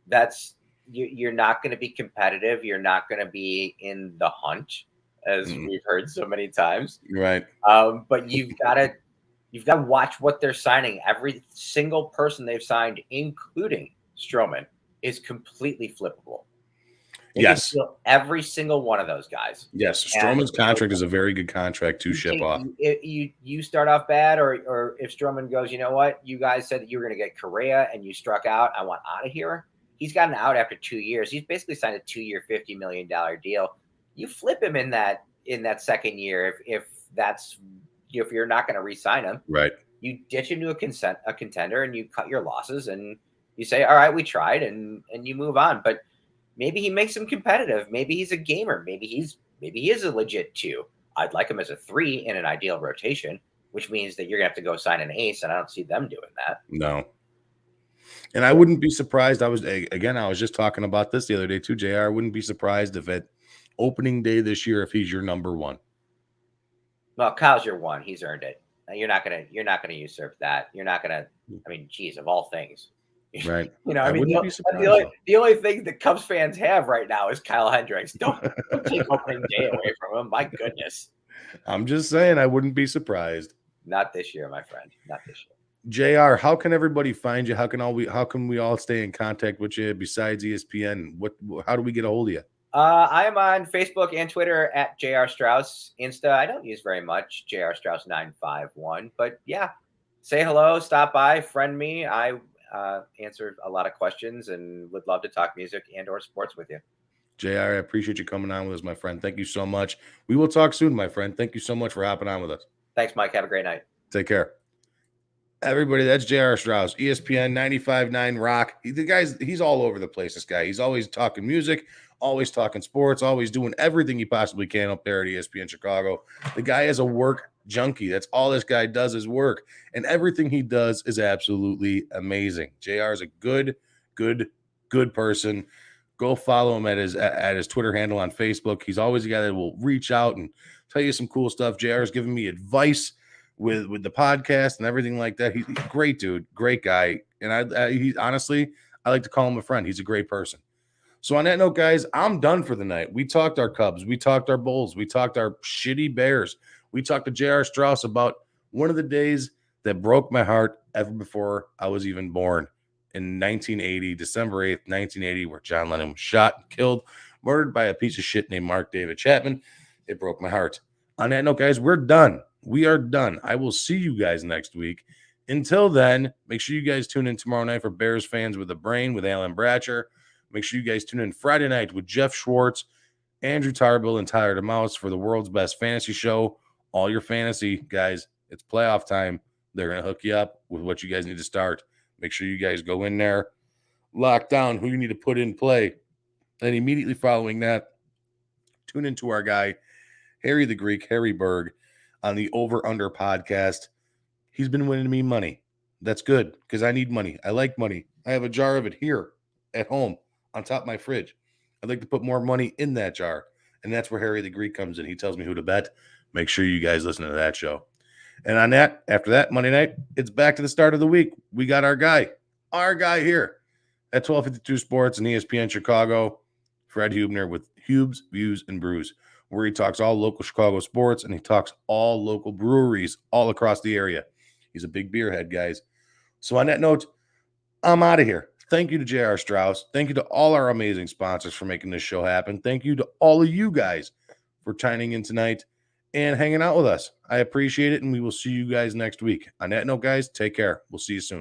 that's you're not going to be competitive. You're not going to be in the hunt, as we've heard so many times. Right. But you've got to watch what they're signing. Every single person they've signed, including Stroman, is completely flippable. Yes. Every single one of those guys. Yes. Stroman's contract is a very good contract to ship off. You start off bad, or if Stroman goes, you know what? You guys said that you were going to get Correa and you struck out. I want out of here. He's gotten out after 2 years. He's basically signed a 2-year, $50 million deal. You flip him in that second year if you're not going to re-sign him. Right. You ditch him to a contender and you cut your losses and you say, all right, we tried, and you move on. But maybe he makes him competitive. Maybe he's a gamer. Maybe he is a legit 2. I'd like him as a 3 in an ideal rotation, which means that you're gonna have to go sign an ace, and I don't see them doing that. No. And I wouldn't be surprised. I was just talking about this the other day too, JR. I wouldn't be surprised if at opening day this year, if he's your number 1. Well, Kyle's your 1. He's earned it. You're not gonna usurp that. You're not gonna. I mean, geez, of all things. Right. I mean, the only thing that Cubs fans have right now is Kyle Hendricks. Don't take opening day away from him. My goodness. I'm just saying, I wouldn't be surprised. Not this year, my friend. Not this year. JR, how can everybody find you? How can we all stay in contact with you besides ESPN? How do we get a hold of you? I am on Facebook and Twitter at JR Straus. Insta, I don't use very much, JR Straus 951. But yeah, say hello, stop by, friend me. I answer a lot of questions and would love to talk music and or sports with you. JR, I appreciate you coming on with us, my friend. Thank you so much. We will talk soon, my friend. Thank you so much for hopping on with us. Thanks, Mike. Have a great night. Take care. Everybody, that's JR Straus, ESPN 95.9 Rock. He's all over the place, this guy. He's always talking music, always talking sports, always doing everything he possibly can up there at ESPN Chicago. The guy is a work junkie. That's all this guy does is work. And everything he does is absolutely amazing. JR is a good person. Go follow him at his Twitter handle on Facebook. He's always a guy that will reach out and tell you some cool stuff. JR is giving me advice with the podcast and everything like that. He's a great dude, great guy. And he honestly, I like to call him a friend. He's a great person. So on that note, guys, I'm done for the night. We talked our Cubs. We talked our Bulls. We talked our shitty Bears. We talked to JR Straus about one of the days that broke my heart ever before I was even born. In 1980, December 8th, 1980, where John Lennon was shot, killed, murdered by a piece of shit named Mark David Chapman. It broke my heart. On that note, guys, we're done. We are done. I will see you guys next week. Until then, make sure you guys tune in tomorrow night for Bears Fans with a Brain with Alan Bratcher. Make sure you guys tune in Friday night with Jeff Schwartz, Andrew Tarbill, and Tyler DeMouse for the world's best fantasy show. All your fantasy, guys. It's playoff time. They're going to hook you up with what you guys need to start. Make sure you guys go in there, lock down who you need to put in play. And immediately following that, tune into our guy, Harry the Greek, Harry Berg, on the Over Under podcast. He's been winning me money. That's good because I need money. I like money. I have a jar of it here at home on top of my fridge. I'd like to put more money in that jar. And that's where Harry the Greek comes in. He tells me who to bet. Make sure you guys listen to that show. And on that, after that, Monday night, it's back to the start of the week. We got our guy here at 1252 Sports and ESPN Chicago, Fred Hubner with Hubes, Views, and Brews, where he talks all local Chicago sports and he talks all local breweries all across the area. He's a big beer head, guys. So on that note, I'm out of here. Thank you to J.R. Straus. Thank you to all our amazing sponsors for making this show happen. Thank you to all of you guys for chiming in tonight and hanging out with us. I appreciate it, and we will see you guys next week. On that note, guys, take care. We'll see you soon.